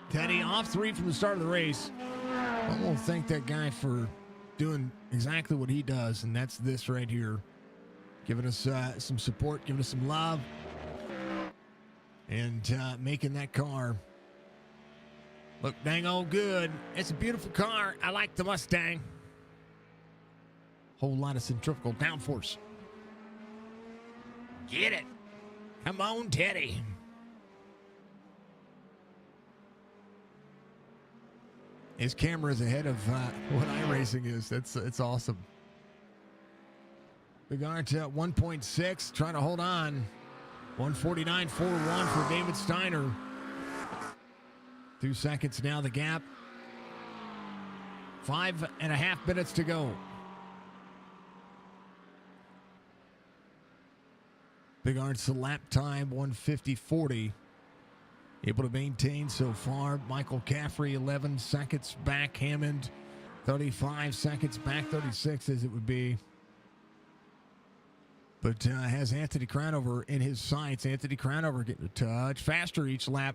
Teddy off 3 from the start of the race. I won't thank that guy for doing exactly what he does, and that's this right here. Giving us some support, giving us some love, and making that car look dang old good. It's a beautiful car. I like the Mustang. Whole lot of centrifugal downforce. Get it. Come on, Teddy. His camera is ahead of what iRacing is. It's awesome. Bigart at 1.6, trying to hold on. 149.41 for David Steiner. 2 seconds now, the gap. 5.5 minutes to go. Bigart's lap time, 150.40. Able to maintain so far. Michael Caffrey, 11 seconds back. Hammond, 35 seconds back, 36 as it would be. But has Anthony Crownover in his sights. Anthony Crownover getting a touch faster each lap.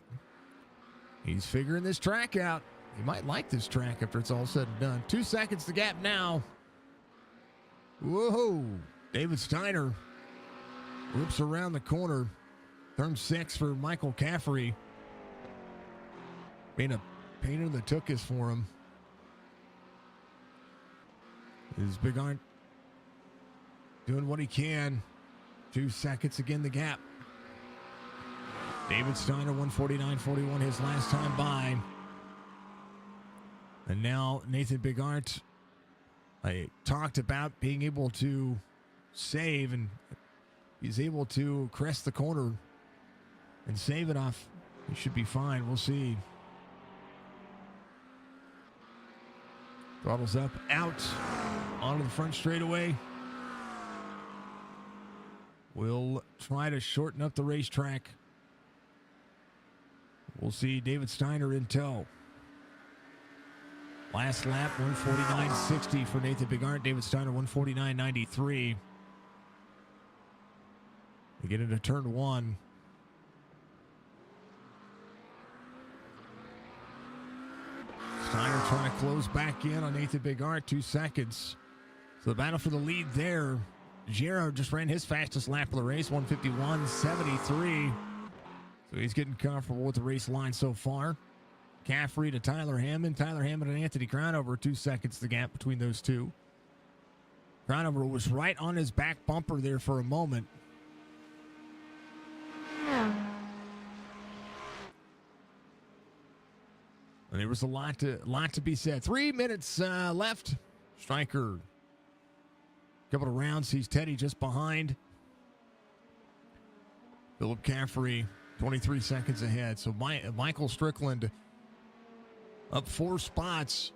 He's figuring this track out. He might like this track after it's all said and done. 2 seconds the gap now. Whoa. David Steiner whips around the corner. Turn 6 for Michael Caffrey. Being a pain in the tuchus for him. His Bigart doing what he can. 2 seconds again, the gap. David Steiner, 149.41 his last time by. And now Nathan Bigart. I talked about being able to save, and he's able to crest the corner and save it off. He should be fine. We'll see. Throttles up, out, onto the front straightaway. We'll try to shorten up the racetrack. We'll see David Steiner in tow. Last lap, 149.60 for Nathan Bigart. David Steiner, 149.93. We get into turn 1. Steiner trying to close back in on Nathan Bigart, 2 seconds. So the battle for the lead there. Giro just ran his fastest lap of the race, 151.73. So he's getting comfortable with the race line so far. Caffrey to Tyler Hammond. Tyler Hammond and Anthony Crownover, 2 seconds the gap between those two. Crownover was right on his back bumper there for a moment. And there was a lot to be said. 3 minutes left. Stryker, couple of rounds. Sees Teddy just behind. Philip Caffrey, 23 seconds ahead. So Michael Strickland up 4 spots.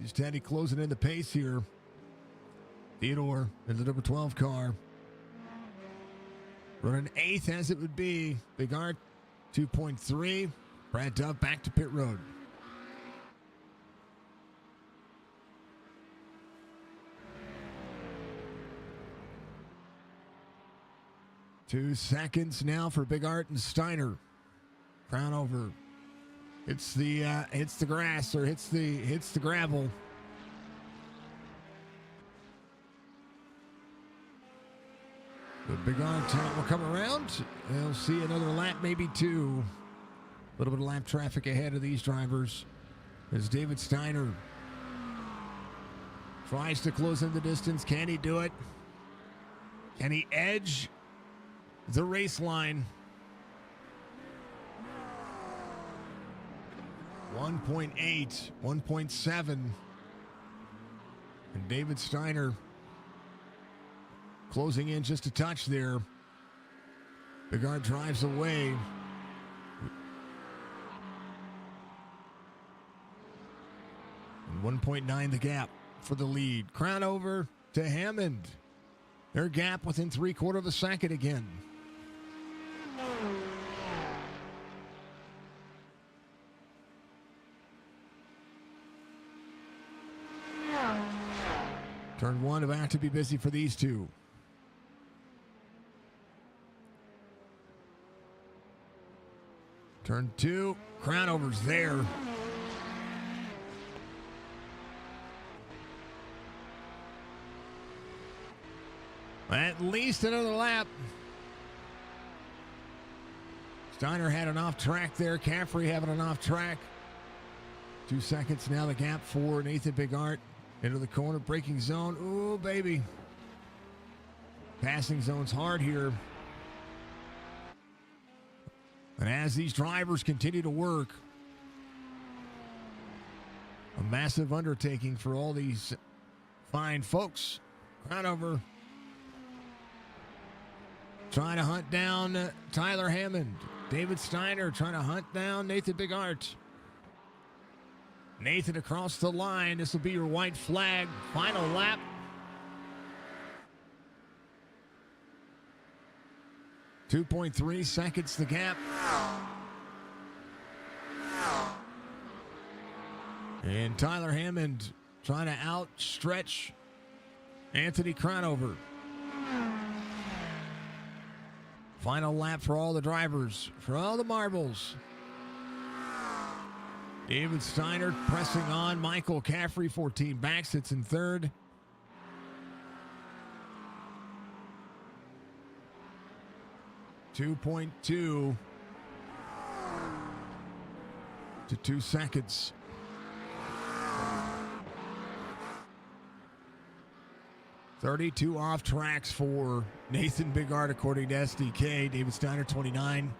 He's Teddy closing in the pace here. Theodore in the number 12 car. Running 8th as it would be. Big Art 2.3. Brad Dove back to pit road. Two seconds now for Big Art and Steiner. Crown over. Hits the grass, or hits the gravel. The Big Art will come around. They'll see another lap, maybe 2. A little bit of lap traffic ahead of these drivers as David Steiner tries to close in the distance. Can he do it? Can he edge the race line? 1.8, 1.7. And David Steiner closing in just a touch there. Bigard drives away. And 1.9 the gap for the lead. Crown over to Hammond. Their gap within 3/4 of a second again. Turn 1 about to be busy for these two. Turn 2, crown overs there. At least another lap. Steiner had an off track there. Caffrey having an off track. 2 seconds now the gap for Nathan Bigart. Into the corner, braking zone. Ooh, baby. Passing zone's hard here. And as these drivers continue to work, a massive undertaking for all these fine folks. Crown over. Trying to hunt down Tyler Hammond. David Steiner trying to hunt down Nathan Bigart. Nathan across the line. This will be your white flag. Final lap. .3 seconds the gap. And Tyler Hammond trying to outstretch Anthony Cronover. Final lap for all the drivers, for all the marbles. David Steiner pressing on. Michael Caffrey, 14 back, sits in third. .2 to 2 seconds. .32 off tracks for Nathan Bigart, according to SDK. David Steiner, 29.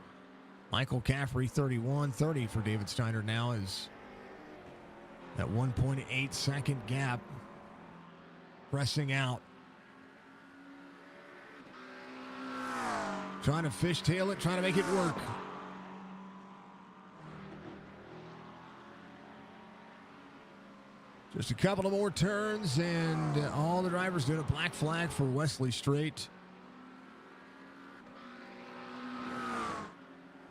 Michael Caffrey, 31. 30 for David Steiner now is that 1.8 second gap. Pressing out. Trying to fishtail it, trying to make it work. Just a couple of more turns, and all the drivers doing a black flag for Wesley Strait.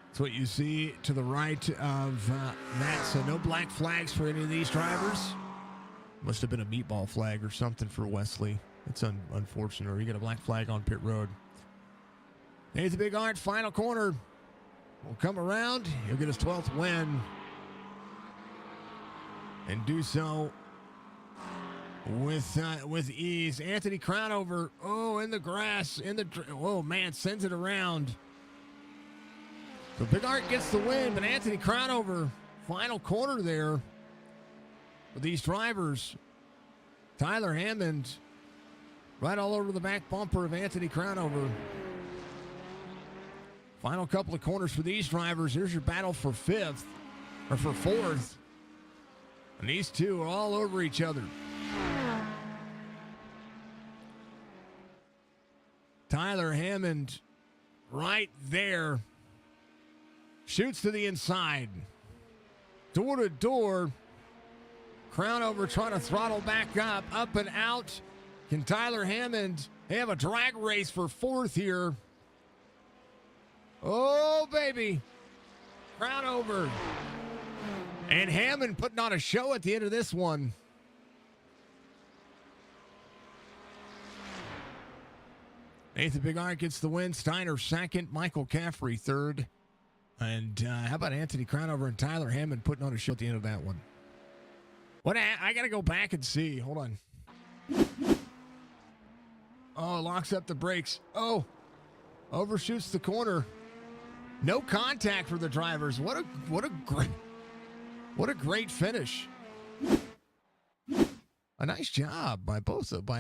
That's what you see to the right of that. So no black flags for any of these drivers. Must have been a meatball flag or something for Wesley. It's unfortunate. Or you get a black flag on pit road. Nathan Bigart, final corner. Will come around. He'll get his 12th win. And do so with ease. Anthony Cronover, in the grass, sends it around. So Bigart gets the win, but Anthony Cronover, final corner there for these drivers. Tyler Hammond, right all over the back bumper of Anthony Cronover. Final couple of corners for these drivers. Here's your battle for 5th, or for 4th. And these two are all over each other. Tyler Hammond right there. Shoots to the inside. door to door. Crownover trying to throttle back up and out. Can Tyler Hammond have a drag race for fourth here? Oh, baby. Crownover. And Hammond putting on a show at the end of this one. Nathan Bigart gets the win. Steiner second. Michael Caffrey third. And how about Anthony Crownover and Tyler Hammond putting on a show at the end of that one? What? I got to go back and see. Hold on. Oh, locks up the brakes. Oh, overshoots the corner. No contact for the drivers. What a great finish. A nice job by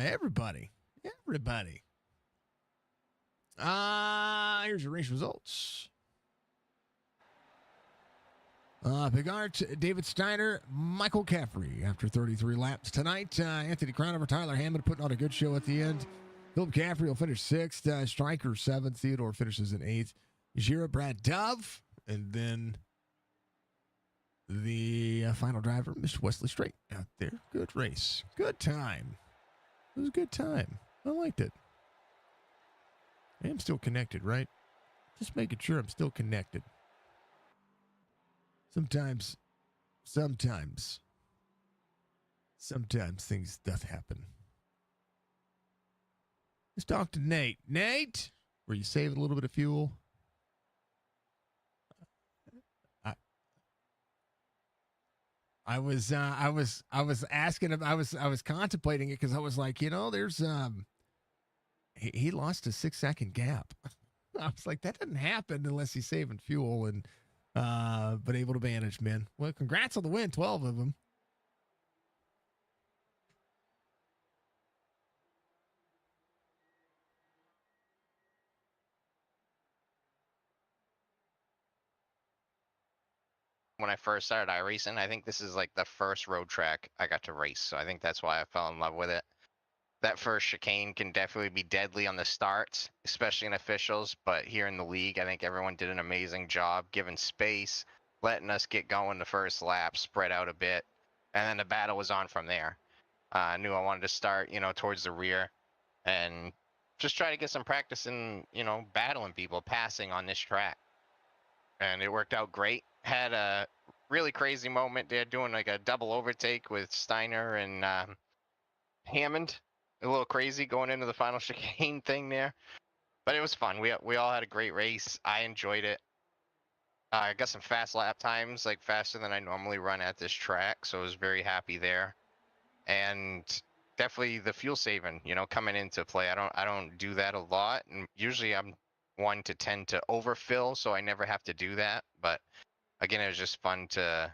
everybody. Everybody. Here's your race results. Bigart, David Steiner, Michael Caffrey after 33 laps tonight. Anthony Crownover, Tyler Hammond putting on a good show at the end. Philip Caffrey will finish sixth. Stryker seventh. Theodore finishes in eighth. Jira, Brad Dove, and then the final driver, Mr. Wesley Strait, out there. Good race. Good time. It was a good time. I liked it. I am still connected, right? Just making sure I'm still connected. Sometimes things doth happen. Let's talk to Nate. Nate, were you saving a little bit of fuel? I was asking him. I was contemplating it because I was like, there's he lost a 6-second gap. I was like, that doesn't happen unless he's saving fuel and but able to manage, man. Well, congrats on the win, 12 of them. When I first started iRacing, I think this is like the first road track I got to race. So I think that's why I fell in love with it. That first chicane can definitely be deadly on the starts, especially in officials. But here in the league, I think everyone did an amazing job giving space, letting us get going the first lap, spread out a bit. And then the battle was on from there. I knew I wanted to start, towards the rear and just try to get some practice in, battling people, passing on this track. And it worked out great. Had a really crazy moment there doing like a double overtake with Steiner and Hammond. A little crazy going into the final chicane thing there. But it was fun. We all had a great race. I enjoyed it. I got some fast lap times, like faster than I normally run at this track. So I was very happy there. And definitely the fuel saving, coming into play. I don't do that a lot. And usually I'm one to tend to overfill, so I never have to do that. But again, it was just fun to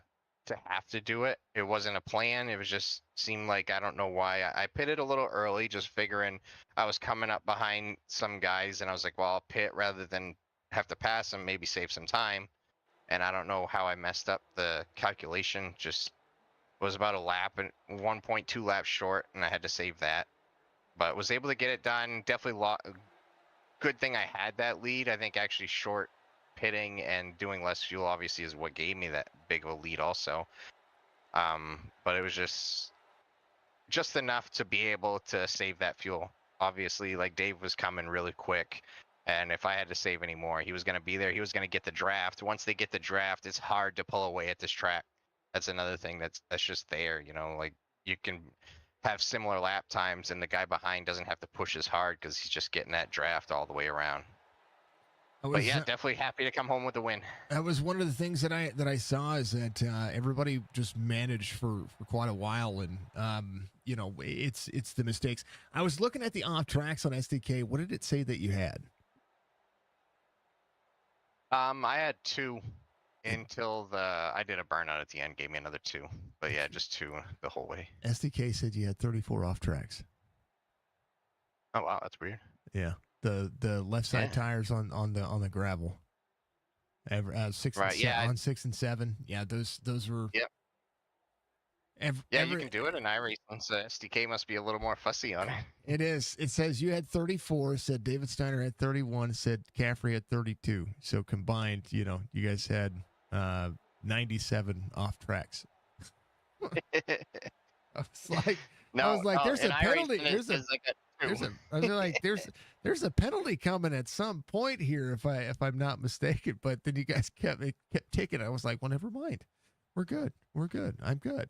have to do it. It wasn't a plan. It was just seemed like, I don't know why. I pitted a little early, just figuring I was coming up behind some guys, and I was like, well, I'll pit rather than have to pass them, maybe save some time. And I don't know how I messed up the calculation. Just was about a lap and 1.2 laps short, and I had to save that. But was able to get it done. Definitely good thing I had that lead. I think actually short pitting and doing less fuel obviously is what gave me that big of a lead also. But it was just enough to be able to save that fuel. Obviously, like, Dave was coming really quick, and if I had to save any more, he was going to be there. He was going to get the draft. Once they get the draft, it's hard to pull away at this track. That's another thing that's just there, like you can have similar lap times and the guy behind doesn't have to push as hard because he's just getting that draft all the way around. But yeah, definitely happy to come home with the win. That was one of the things that I saw is that everybody just managed for quite a while, and it's the mistakes. I was looking at the off tracks on SDK. What did it say that you had? I had 2 until I did a burnout at the end, gave me another 2. But yeah, just 2 the whole way. SDK said you had 34 off tracks. Oh wow, that's weird. Yeah. The left side tires on the gravel. 6 right, and yeah, on 6 and 7. Yeah, those were. Yep. You can do it in iRacing, so SDK must be a little more fussy on it. It is. It says you had 34. Said David Steiner had 31. Said Caffrey had 32. So combined, you guys had 97 off tracks. I was like, No, no, there's in a penalty. iRacing it says like a There's 2. a. I was like, there's a penalty coming at some point here, if I'm not mistaken. But then you guys kept taking it. I was like, well, never mind. We're good. We're good. I'm good.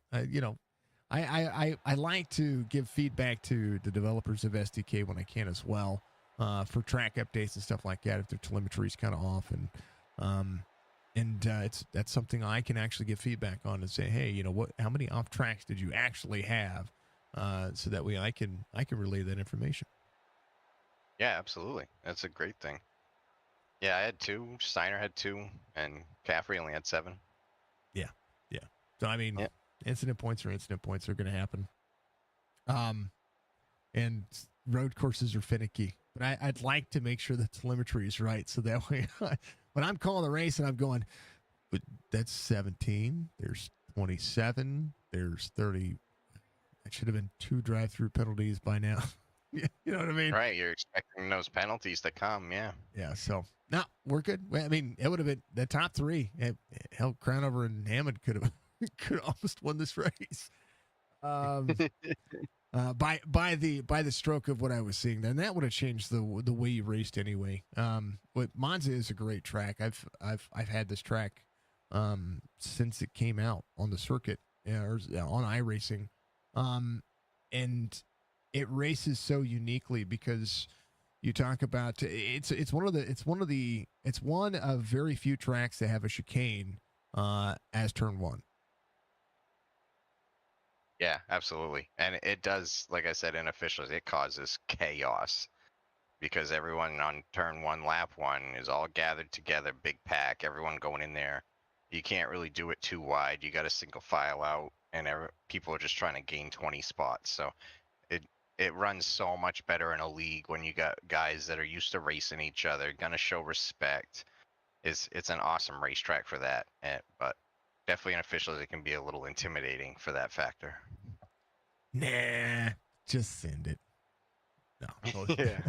I like to give feedback to the developers of SDK when I can as well, for track updates and stuff like that if their telemetry is kind of off, and that's something I can actually give feedback on and say, hey, how many off tracks did you actually have, so that way I can relay that information. Yeah, absolutely. That's a great thing. Yeah, I had 2. Steiner had 2, and Caffrey only had 7. Yeah. So I mean, incident points are incident points. They're going to happen. And road courses are finicky, but I'd like to make sure the telemetry is right, so that way when I'm calling the race and I'm going, but that's 17. There's 27. There's 30. That should have been 2 drive-through penalties by now. You know what I mean? Right, you're expecting those penalties to come, yeah. Yeah, so no, we're good. I mean, it would have been the top 3. Hell, Crownover and Hammond could have almost won this race. By the stroke of what I was seeing there, and that would have changed the way you raced anyway. But Monza is a great track. I've had this track since it came out on the circuit, or on iRacing, and it races so uniquely because you talk about it's one of very few tracks that have a chicane as turn 1. Yeah, absolutely. And it does, like I said, in officials, it causes chaos because everyone on turn 1, lap 1 is all gathered together, big pack, everyone going in there. You can't really do it too wide. You got a single file out, and people are just trying to gain 20 spots. So it runs so much better in a league when you got guys that are used to racing each other, gonna show respect. It's an awesome racetrack for that. But definitely in officials, it can be a little intimidating for that factor. Nah, just send it. No. Yeah.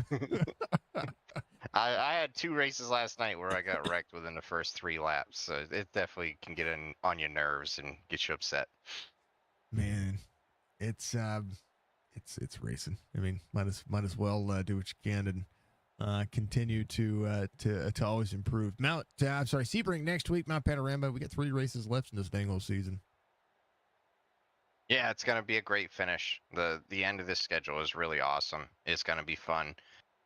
I had 2 races last night where I got wrecked within the first 3 laps. So it definitely can get on your nerves and get you upset. Man, it's racing. I mean, might as well do what you can and continue to always improve. Sebring next week, Mount Panorama. We got 3 races left in this dang old season. Yeah, it's gonna be a great finish. The end of this schedule is really awesome. It's gonna be fun.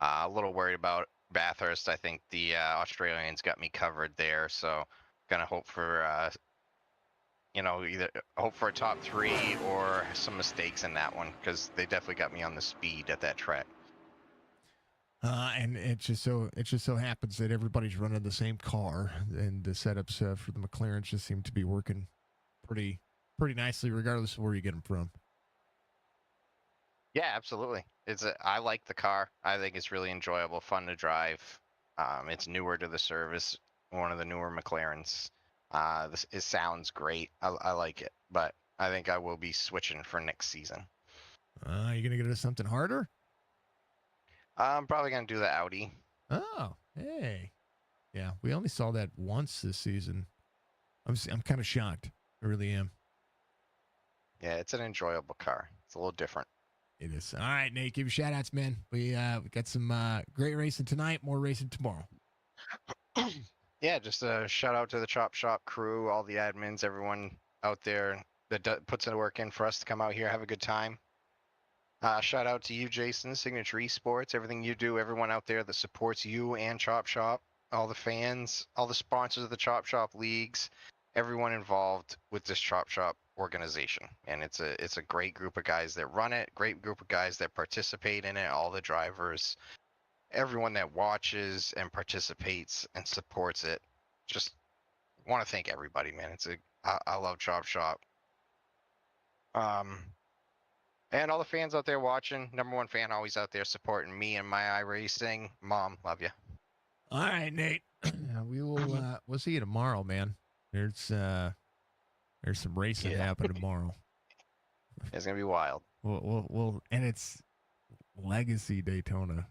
A little worried about Bathurst. I think the Australians got me covered there, so gonna hope for either hope for a top 3 or some mistakes in that one because they definitely got me on the speed at that track. And it just so happens that everybody's running the same car, and the setups for the McLarens just seem to be working pretty nicely, regardless of where you get them from. Yeah, absolutely. I like the car. I think it's really enjoyable, fun to drive. It's newer to the service, one of the newer McLarens. It sounds great. I like it, but I think I will be switching for next season. You gonna get us something harder? I'm probably gonna do the Audi. Oh, hey, yeah. We only saw that once this season. I'm kind of shocked. I really am. Yeah, it's an enjoyable car. It's a little different. It is. All right, Nate, give you shout outs, man. We got some great racing tonight, more racing tomorrow. Yeah, just a shout out to the Chop Shop crew, all the admins, everyone out there that puts the work in for us to come out here, have a good time. Shout out to you, Jason, Signature Esports, everything you do, everyone out there that supports you and Chop Shop, all the fans, all the sponsors of the Chop Shop leagues, everyone involved with this Chop Shop organization. And it's a great group of guys that run it, great group of guys that participate in it, all the drivers, everyone that watches and participates and supports it. Just want to thank everybody, man. I love Chop Shop. And all the fans out there watching, number 1 fan always out there supporting me and my iRacing. Mom, love you. All right, Nate. We'll see you tomorrow, man. There's some racing happening tomorrow. It's gonna be wild. We'll and it's Legacy Daytona.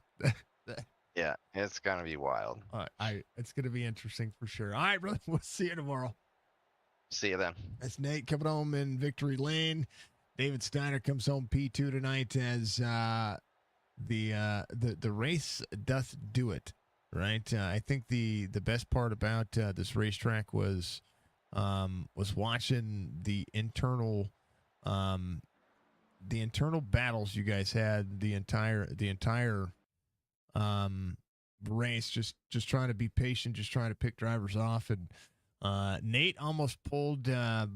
Yeah, it's gonna be wild. It's gonna be interesting for sure. All right, brother. We'll see you tomorrow. See you then. That's Nate coming home in victory lane. David Steiner comes home P2 tonight as the race doth do it. Right. I think the best part about this racetrack was watching the internal battles you guys had the entire race, just trying to be patient, just trying to pick drivers off, and Nate almost pulled the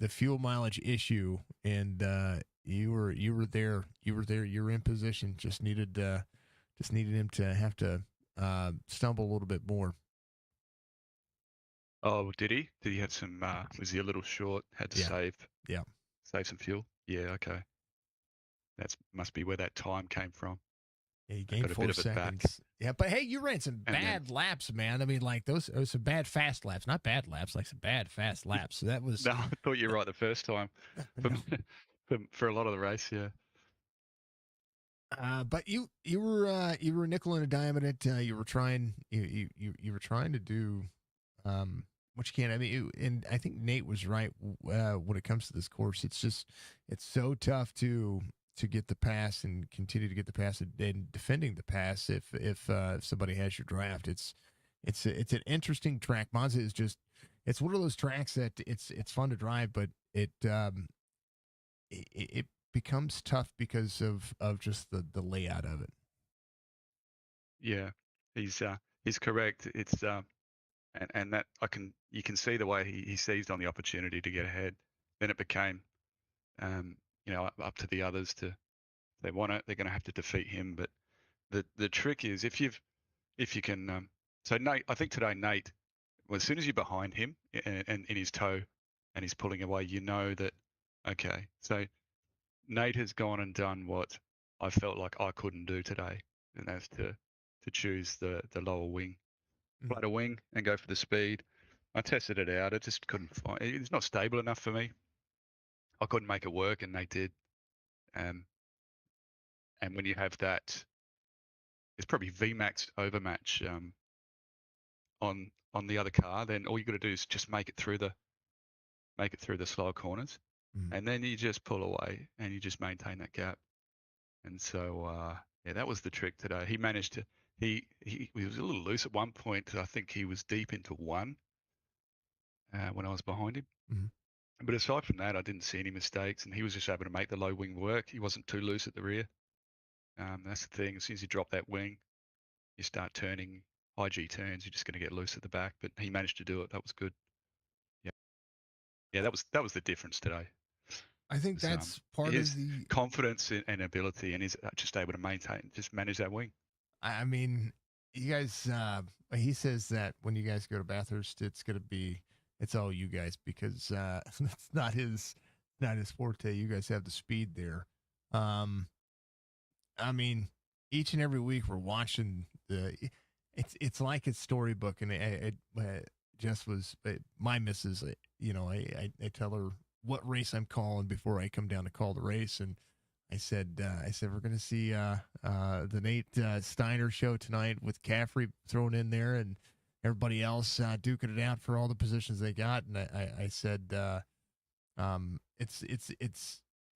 fuel mileage issue, and you were there, you were in position, just needed him to have to stumble a little bit more. Oh, did he? Did he have some? Was he a little short? Had to save some fuel. Yeah, okay. That must be where that time came from. Yeah, he gained got a 4 bit of it back. seconds. Yeah, but hey, you ran some bad laps, man. I mean, like those some bad fast laps, not bad laps, like some bad fast laps. So that was. No, I thought you were right the first time. For a lot of the race, yeah. But you were nickel and a dime in it. You were trying you were trying to do what you can. I mean, and I think Nate was right when it comes to this course. It's so tough to get the pass and continue to get the pass and defending the pass if somebody has your draft. It's an interesting track. Monza is it's one of those tracks that it's fun to drive, but it becomes tough because of just the layout of it. Yeah, he's correct. It's and that you can see the way he seized on the opportunity to get ahead. Then it became up to the others to, if they want it, they're going to have to defeat him. But the trick is if you can. So Nate, I think today Nate, well, as soon as you're behind him and in his toe, and he's pulling away, you know that okay. So Nate has gone and done what I felt like I couldn't do today, and that's to choose the lower wing, flatter wing, and go for the speed. I tested it out. I just couldn't find. It's not stable enough for me. I couldn't make it work, and they did. And when you have that, it's probably VMAX overmatch on the other car. Then all you got to do is just make it through the slow corners, and then you just pull away and you just maintain that gap. And so that was the trick today. He managed to. He was a little loose at one point. I think he was deep into one when I was behind him. Mm-hmm. But aside from that, I didn't see any mistakes, and he was just able to make the low wing work. He wasn't too loose at the rear. That's the thing. As soon as you drop that wing, you start turning high G turns. You're just going to get loose at the back. But he managed to do it. That was good. Yeah, that was the difference today. I think that's part his of the confidence and ability, and he's just able to manage that wing. I mean, you guys. He says that when you guys go to Bathurst, it's all you guys because that's not his forte. You guys have the speed there. I mean, each and every week we're watching it's like it's storybook, and Jess was my missus. I tell her what race I'm calling before I come down to call the race, and I said we're gonna see the Nate Steiner show tonight with Caffrey thrown in there and everybody else duking it out for all the positions they got, and I said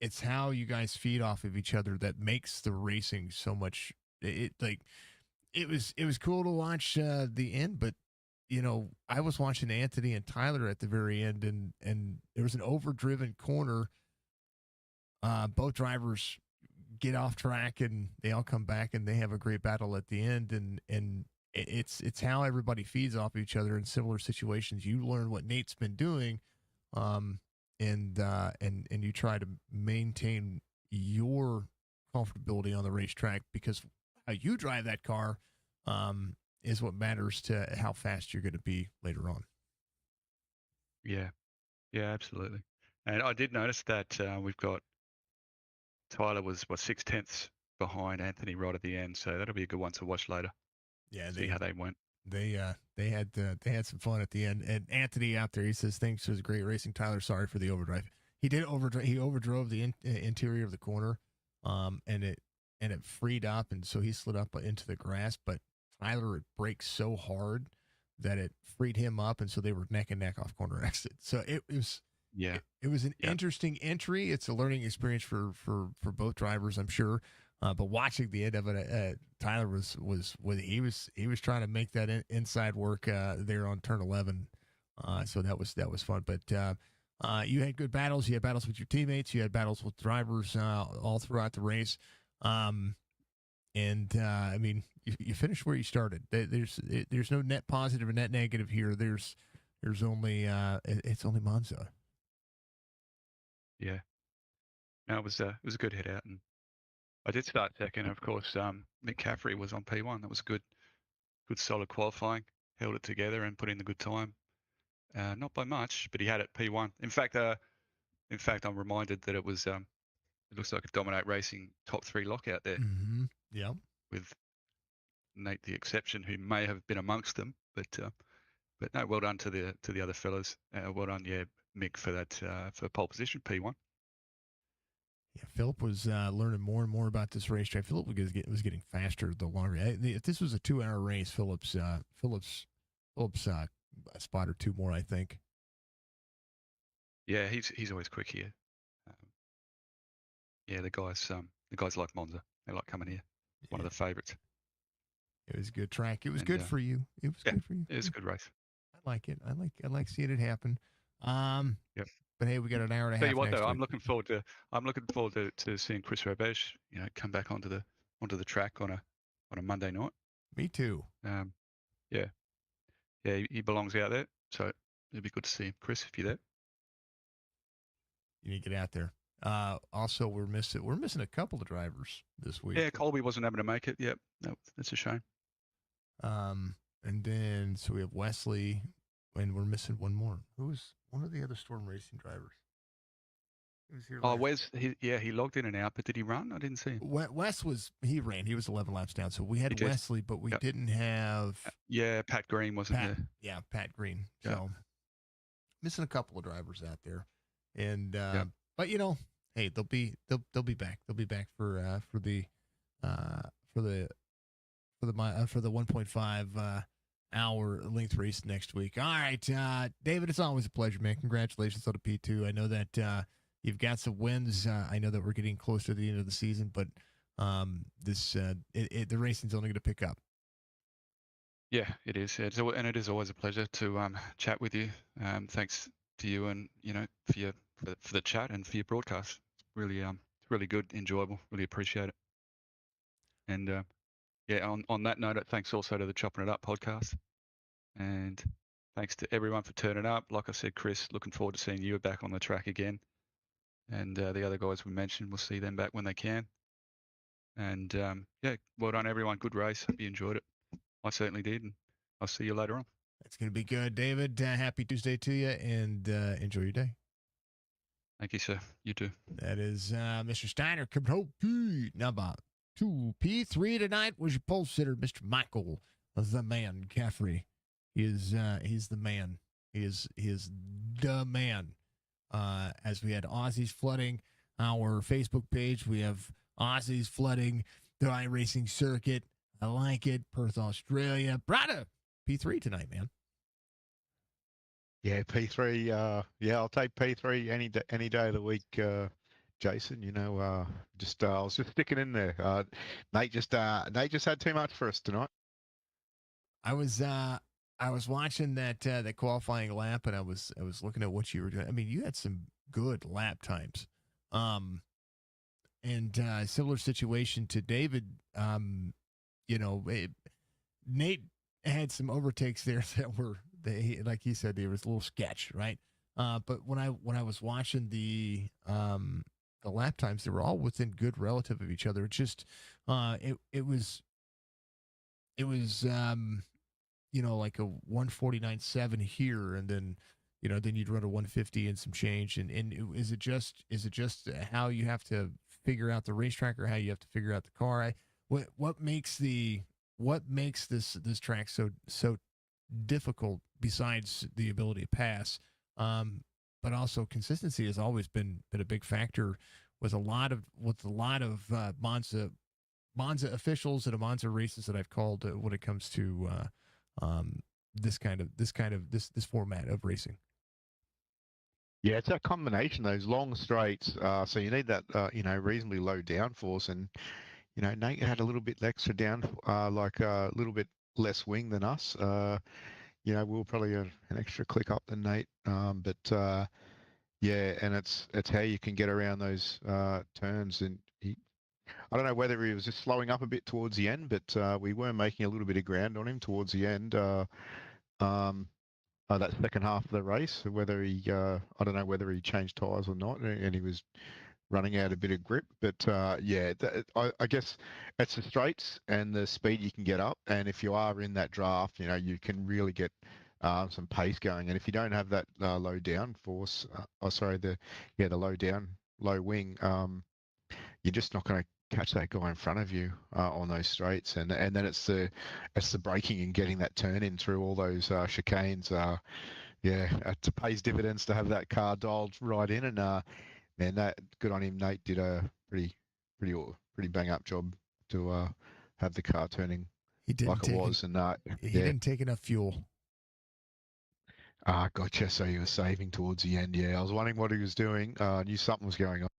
it's how you guys feed off of each other that makes the racing so much. It was cool to watch the end, but I was watching Anthony and Tyler at the very end, and there was an overdriven corner. Both drivers get off track, and they all come back, and they have a great battle at the end. And it's how everybody feeds off each other in similar situations. You learn what Nate's been doing, and you try to maintain your comfortability on the racetrack because how you drive that car is what matters to how fast you're going to be later on. Yeah, absolutely. And I did notice that we've got Tyler was 6/10 behind Anthony right at the end, so that'll be a good one to watch later. Yeah, see how they went. They had some fun at the end. And Anthony out there, he says thanks, it was great racing. Tyler, sorry for the overdrive. He did overdrive. He overdrove the interior of the corner, and it freed up, and so he slid up into the grass. But Tyler, it brakes so hard that it freed him up, and so they were neck and neck off corner exit. So it was Yeah. it was an Yeah. interesting entry. It's a learning experience for both drivers, I'm sure. But watching the end of it, Tyler was he was trying to make that inside work there on turn 11. So that was fun. But you had good battles. You had battles with your teammates. You had battles with drivers all throughout the race. And I mean, you finished where you started. There's no net positive or net negative here. There's only it's only Monza. Yeah. No, it was a good hit out, and I did start second. Of course, Mick Caffrey was on P1. That was good solid qualifying. Held it together and put in the good time. Not by much, but he had it P1. In fact, I'm reminded that it was it looks like a Dominate Racing top 3 lockout there. Mm-hmm. Yeah. With Nate the exception, who may have been amongst them, but no, well done to the other fellas. Well done, yeah, Mick for that for pole position P1. Yeah, Philip was learning more and more about this racetrack. Philip was getting faster the longer. If this was a 2-hour race, Philip's a spot or two more, I think. Yeah, he's always quick here. Yeah, the guys like Monza. They like coming here. One of the favourites. It was a good track. It was good for you. It was good for you. It was a good race. I like it. I like seeing it happen. Yep. But hey, we got an hour and a half. Tell you what, next though, week. I'm looking forward to seeing Chris Robesch, come back onto the track on a Monday night. Me too. Yeah, he belongs out there, so it'd be good to see him. Chris, if you're there. You need to get out there. Also, we're missing a couple of drivers this week. Yeah, Colby wasn't able to make it. Yep, no, that's a shame. And then so we have Wesley, and we're missing one more. Who's one of the other Storm Racing drivers? He was here. Wes, he logged in and out, but did he run? I didn't see him. Wes he ran. He was 11 laps down. So we had Wesley, but we didn't have. Yeah, Pat Green wasn't there. Yeah, Pat Green. So missing a couple of drivers out there, and but hey, they'll be back. They'll be back for the 1.5 hour length race next week. All right, David, it's always a pleasure, man. Congratulations on the P2. I know that you've got some wins. I know that we're getting close to the end of the season, but the racing's only going to pick up. Yeah, it is. And it is always a pleasure to chat with you. Thanks to you, and for the chat and for your broadcast. Really, really good, enjoyable. Really appreciate it. And on that note, thanks also to the Chopp'N It Up podcast, and thanks to everyone for turning up. Like I said, Chris, looking forward to seeing you back on the track again. And the other guys we mentioned, we'll see them back when they can. And well done, everyone. Good race. Hope you enjoyed it. I certainly did. And I'll see you later on. It's going to be good, David. Happy Tuesday to you, and enjoy your day. Thank you, sir. You too. That is Mr. Steiner coming home. Number 2 P3 tonight was your pole sitter, Mr. Michael, the man, Caffrey. He's the man. He is the man. As we had Aussies flooding our Facebook page, we have Aussies flooding the iRacing circuit. I like it. Perth, Australia. Brada, P3 tonight, man. Yeah, P3. I'll take P3 any day of the week. Jason, I was just sticking in there. Nate just had too much for us tonight. I was watching that qualifying lap, and I was looking at what you were doing. I mean, you had some good lap times. And similar situation to David. Nate had some overtakes there that were like he said, there was a little sketch, right? But when I was watching the lap times, they were all within good relative of each other. It just it was like a 149.7 here, and then then you'd run a 150 and some change. And is it just how you have to figure out the racetrack, or how you have to figure out the car? What makes this track so difficult, besides the ability to pass, but also consistency has always been a big factor with a lot of Monza officials and Monza races that I've called when it comes to this format of racing. Yeah, it's that combination, those long straights. So you need that, reasonably low downforce. And, Nate had a little bit extra a little bit less wing than us. We were probably an extra click up than Nate. Yeah, and it's how you can get around those turns. And I don't know whether he was just slowing up a bit towards the end, but we were making a little bit of ground on him towards the end. Um, that second half of the race, whether I don't know whether he changed tyres or not, and he was running out a bit of grip. But I guess it's the straights and the speed you can get up, and if you are in that draft, you can really get some pace going. And if you don't have that low down force, the low wing, you're just not going to catch that guy in front of you on those straights, and then it's the braking and getting that turn in through all those chicanes. It pays dividends to have that car dialed right in, and man, that good on him. Nate did a pretty bang up job to have the car turning He didn't like it was, and he didn't take enough fuel. Gotcha. So he was saving towards the end. Yeah, I was wondering what he was doing. Knew something was going on.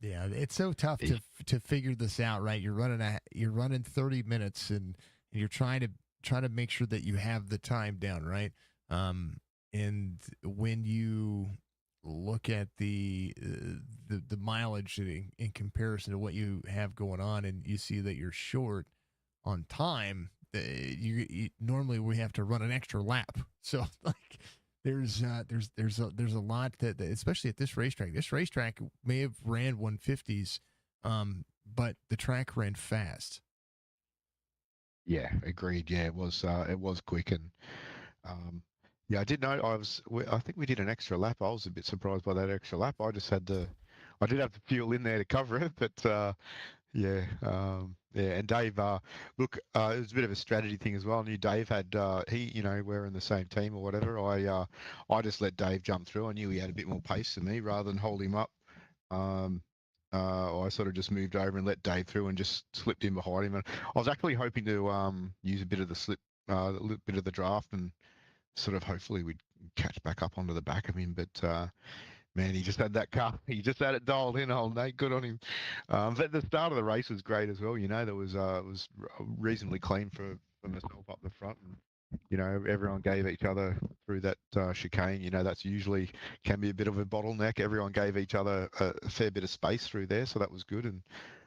Yeah, it's so tough to figure this out, right? You're running 30 minutes and you're trying to make sure that you have the time down, right? And when you look at the mileage in comparison to what you have going on, and you see that you're short on time, you normally we have to run an extra lap. So like there's a lot that especially at this racetrack. This racetrack may have ran 150s, but the track ran fast. Yeah, agreed. Yeah, it was quick, and I did know I think we did an extra lap. I was a bit surprised by that extra lap. I did have the fuel in there to cover it, but yeah, and Dave, look, it was a bit of a strategy thing as well. I knew Dave had, we're in the same team or whatever. I just let Dave jump through. I knew he had a bit more pace than me rather than hold him up. I sort of just moved over and let Dave through and just slipped in behind him. And I was actually hoping to use a bit of the slip, a little bit of the draft, and sort of hopefully we'd catch back up onto the back of him. But man, he just had that car. He just had it dialed in, old Nate. Good on him. But the start of the race was great as well. There was it was reasonably clean for myself up the front, and everyone gave each other through that chicane. That's usually can be a bit of a bottleneck. Everyone gave each other a fair bit of space through there, so that was good. And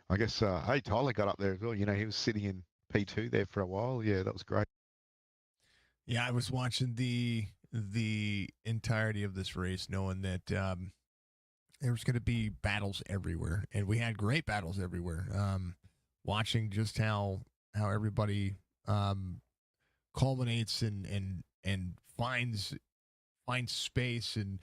I guess hey, Tyler got up there as well. He was sitting in P2 there for a while. Yeah, that was great. Yeah, I was watching the entirety of this race, knowing that there was going to be battles everywhere, and we had great battles everywhere. Watching just how everybody culminates and finds space, and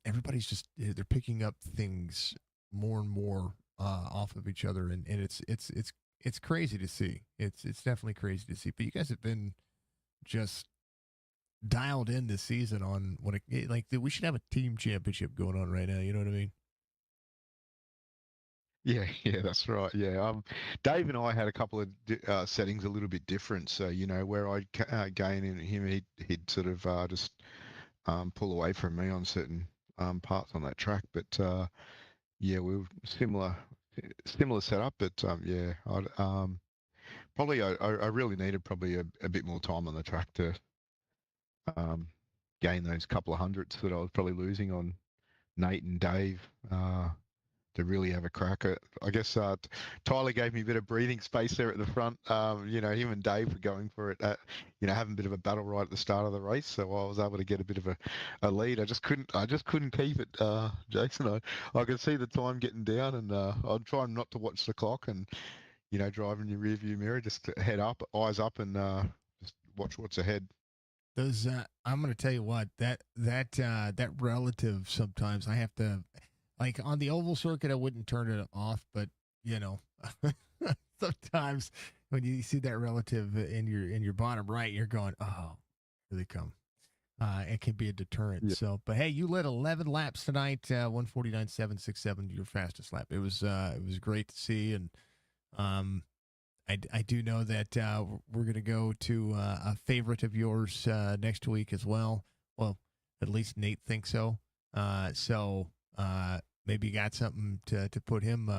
everybody's just they're picking up things more and more off of each other, and it's crazy to see. It's definitely crazy to see. But you guys have been just dialed in this season on we should have a team championship going on right now. You know what I mean? Yeah, that's right. Yeah, Dave and I had a couple of settings a little bit different. So where I'd gain and him, he'd sort of just pull away from me on certain parts on that track. But yeah, we were similar setup. But yeah, I really needed probably a bit more time on the track to gain those couple of hundredths that I was probably losing on Nate and Dave to really have a crack at. I guess Tyler gave me a bit of breathing space there at the front. Him and Dave were going for it, having a bit of a battle right at the start of the race. So I was able to get a bit of a lead. I just couldn't keep it, Jason. I could see the time getting down, and I'd try not to watch the clock and, drive in your rear view mirror, just head up, eyes up, and just watch what's ahead. Those I'm going to tell you what, that relative, sometimes I have to, like on the oval circuit, I wouldn't turn it off, but sometimes when you see that relative in your bottom right, you're going, oh, here they come. It can be a deterrent. Yeah. So, but hey, you led 11 laps tonight, 149.767, your fastest lap. It was great to see, and I do know that we're going to go to a favorite of yours next week as well. Well, at least Nate thinks so. Maybe you got something to put him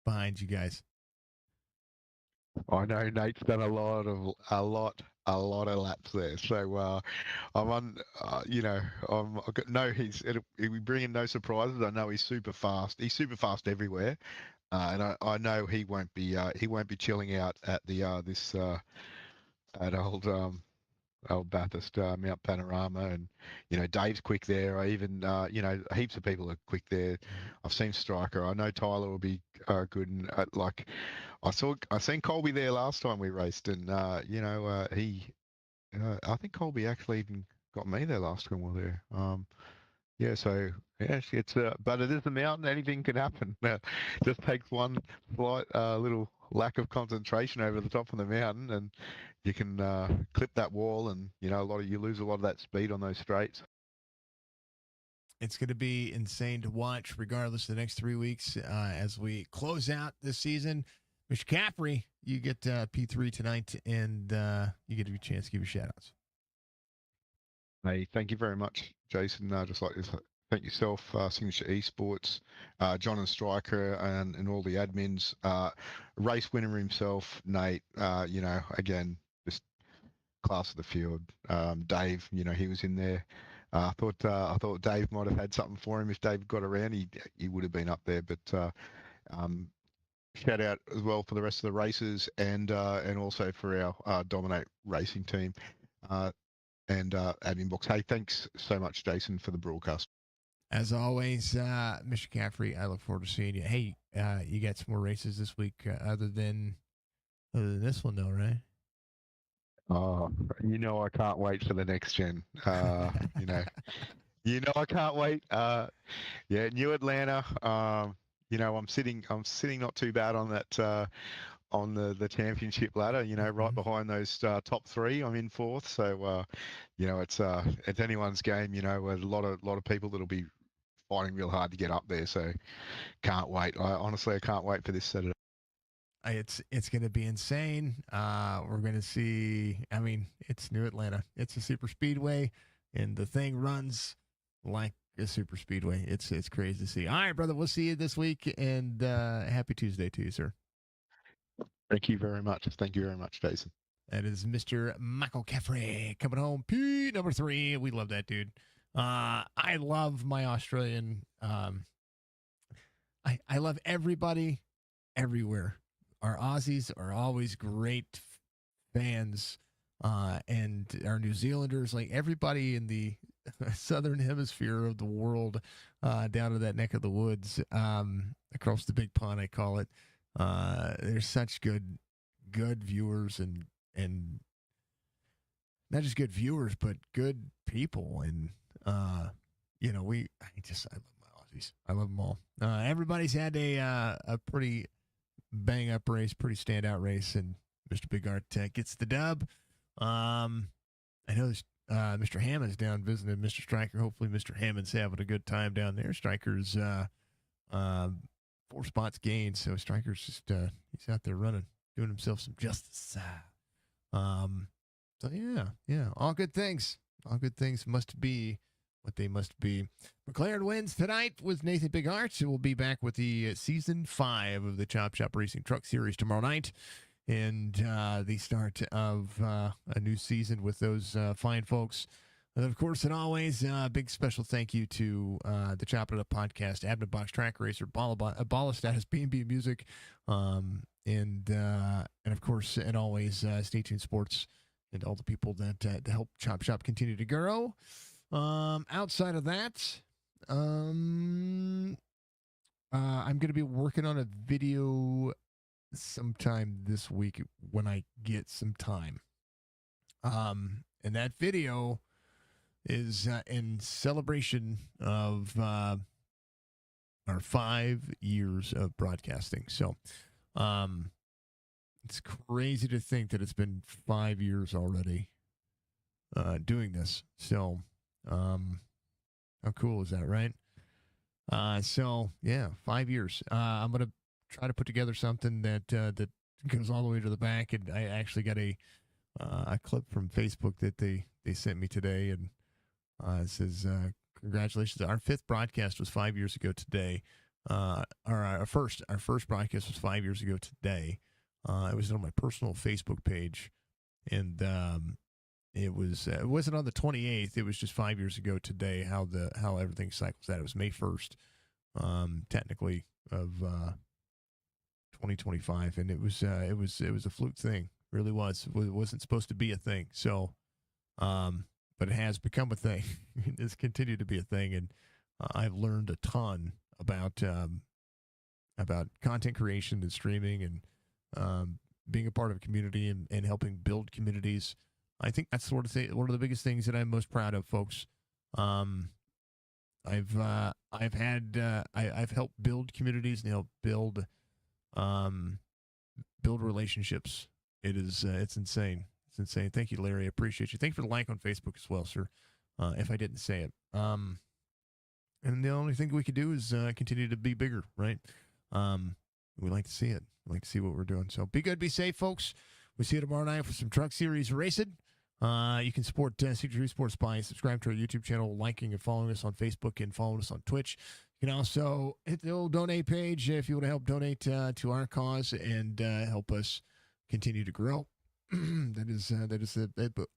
behind you guys. I know Nate's done a lot of laps there. So I'm on, I know it'll be bringing no surprises. I know he's super fast. He's super fast everywhere, and I know he won't be chilling out at the this at old Bathurst Mount Panorama, and Dave's quick there. I even heaps of people are quick there. I've seen Striker. I know Tyler will be good, and I seen Colby there last time we raced, and I think Colby actually even got me there last time we were there. Yeah, so yeah, it's but it is a mountain. Anything can happen. Just takes one slight little lack of concentration over the top of the mountain, and you can clip that wall, and you lose a lot of that speed on those straights. It's going to be insane to watch, regardless of the next 3 weeks as we close out this season. Mr. Caffrey, you get P3 tonight, and you get a chance to give your shout-outs. Hey, thank you very much, Jason. Just like to thank yourself, Signature Esports, John and Striker, and all the admins. Race winner himself, Nate. Again, just class of the field. Dave, he was in there. I thought Dave might have had something for him. If Dave got around, he would have been up there. But shout out as well for the rest of the races, and also for our Dominate Racing team. And admin box. Hey, thanks so much, Jason, for the broadcast. As always, Mr. Caffrey, I look forward to seeing you. Hey, you got some more races this week other than this one, though, right? Oh, I can't wait for the next gen. I can't wait. New Atlanta. I'm sitting not too bad on that. On the championship ladder, right behind those top three. I'm in fourth, so it's anyone's game. A lot of people that'll be fighting real hard to get up there. So can't wait. I can't wait for this Saturday. It's going to be insane. We're going to see. I mean, it's New Atlanta. It's a super speedway, and the thing runs like a super speedway. It's crazy to see. All right, brother. We'll see you this week, and happy Tuesday to you, sir. Thank you very much. Thank you very much, Jason. That is Mr. Michael Caffrey coming home. P number 3. We love that dude. I love my Australian. I love everybody everywhere. Our Aussies are always great fans, and our New Zealanders, like everybody in the southern hemisphere of the world, down to that neck of the woods, across the big pond, I call it. There's such good viewers and not just good viewers, but good people. And, I love my Aussies. I love them all. Everybody's had a pretty bang up race, pretty standout race. And Mr. Big Art gets the dub. I know Mr. Hammond's down visiting Mr. Striker. Hopefully Mr. Hammond's having a good time down there. Striker's, 4 spots gained, so Striker's just he's out there running, doing himself some justice. So yeah, all good things. All good things must be what they must be. McLaren wins tonight with Nathan Big Arts. We'll be back with the season 5 of the Chop Shop Racing Truck Series tomorrow night, and the start of a new season with those fine folks. And of course, and always, big special thank you to the Chop It Up podcast, Admin Box Track Racer, Balla Status, B&B Music, and of course, and always, Stay Tuned Sports, and all the people that help Chop Shop continue to grow. Outside of that, I'm going to be working on a video sometime this week when I get some time. And that video is in celebration of our 5 years of broadcasting. So it's crazy to think that it's been 5 years already doing this. So how cool is that, right? So yeah, 5 years. I'm going to try to put together something that goes all the way to the back. And I actually got a clip from Facebook that they sent me today, and it says, "Congratulations! Our 5th broadcast was 5 years ago today. Our first broadcast was 5 years ago today. It was on my personal Facebook page, and it wasn't on the 28th. It was just 5 years ago today. How everything cycles out. It was May 1st, technically, of 2025, and it was a fluke thing. Really was. It wasn't supposed to be a thing. So, but it has become a thing. It's continued to be a thing, and I've learned a ton about content creation and streaming, and being a part of a community and helping build communities. I think that's one of the biggest things that I'm most proud of, folks. I've helped build communities and helped build relationships. It's insane. It's insane. Thank you, Larry. I appreciate you. Thank you for the like on Facebook as well, sir. If I didn't say it. And the only thing we could do is continue to be bigger, right? We like to see it. We like to see what we're doing. So be good, be safe, folks. We'll see you tomorrow night for some Truck Series racing. You can support GT3 Sports by subscribe to our YouTube channel, liking and following us on Facebook, and following us on Twitch. You can also hit the old donate page if you want to help donate to our cause and help us continue to grow. that is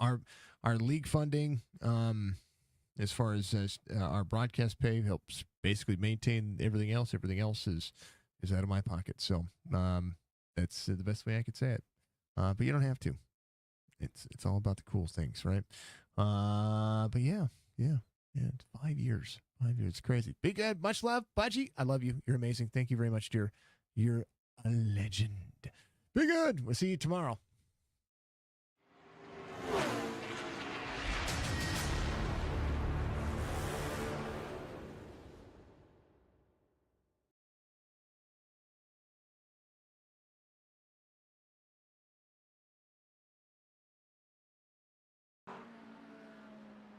our league funding. As far as our broadcast pay helps basically maintain everything else. Everything else is out of my pocket. So that's the best way I could say it. But you don't have to. It's all about the cool things, right? But yeah. It's 5 years. 5 years. It's crazy. Be good. Much love, Budgie. I love you. You're amazing. Thank you very much, dear. You're a legend. Be good. We'll see you tomorrow.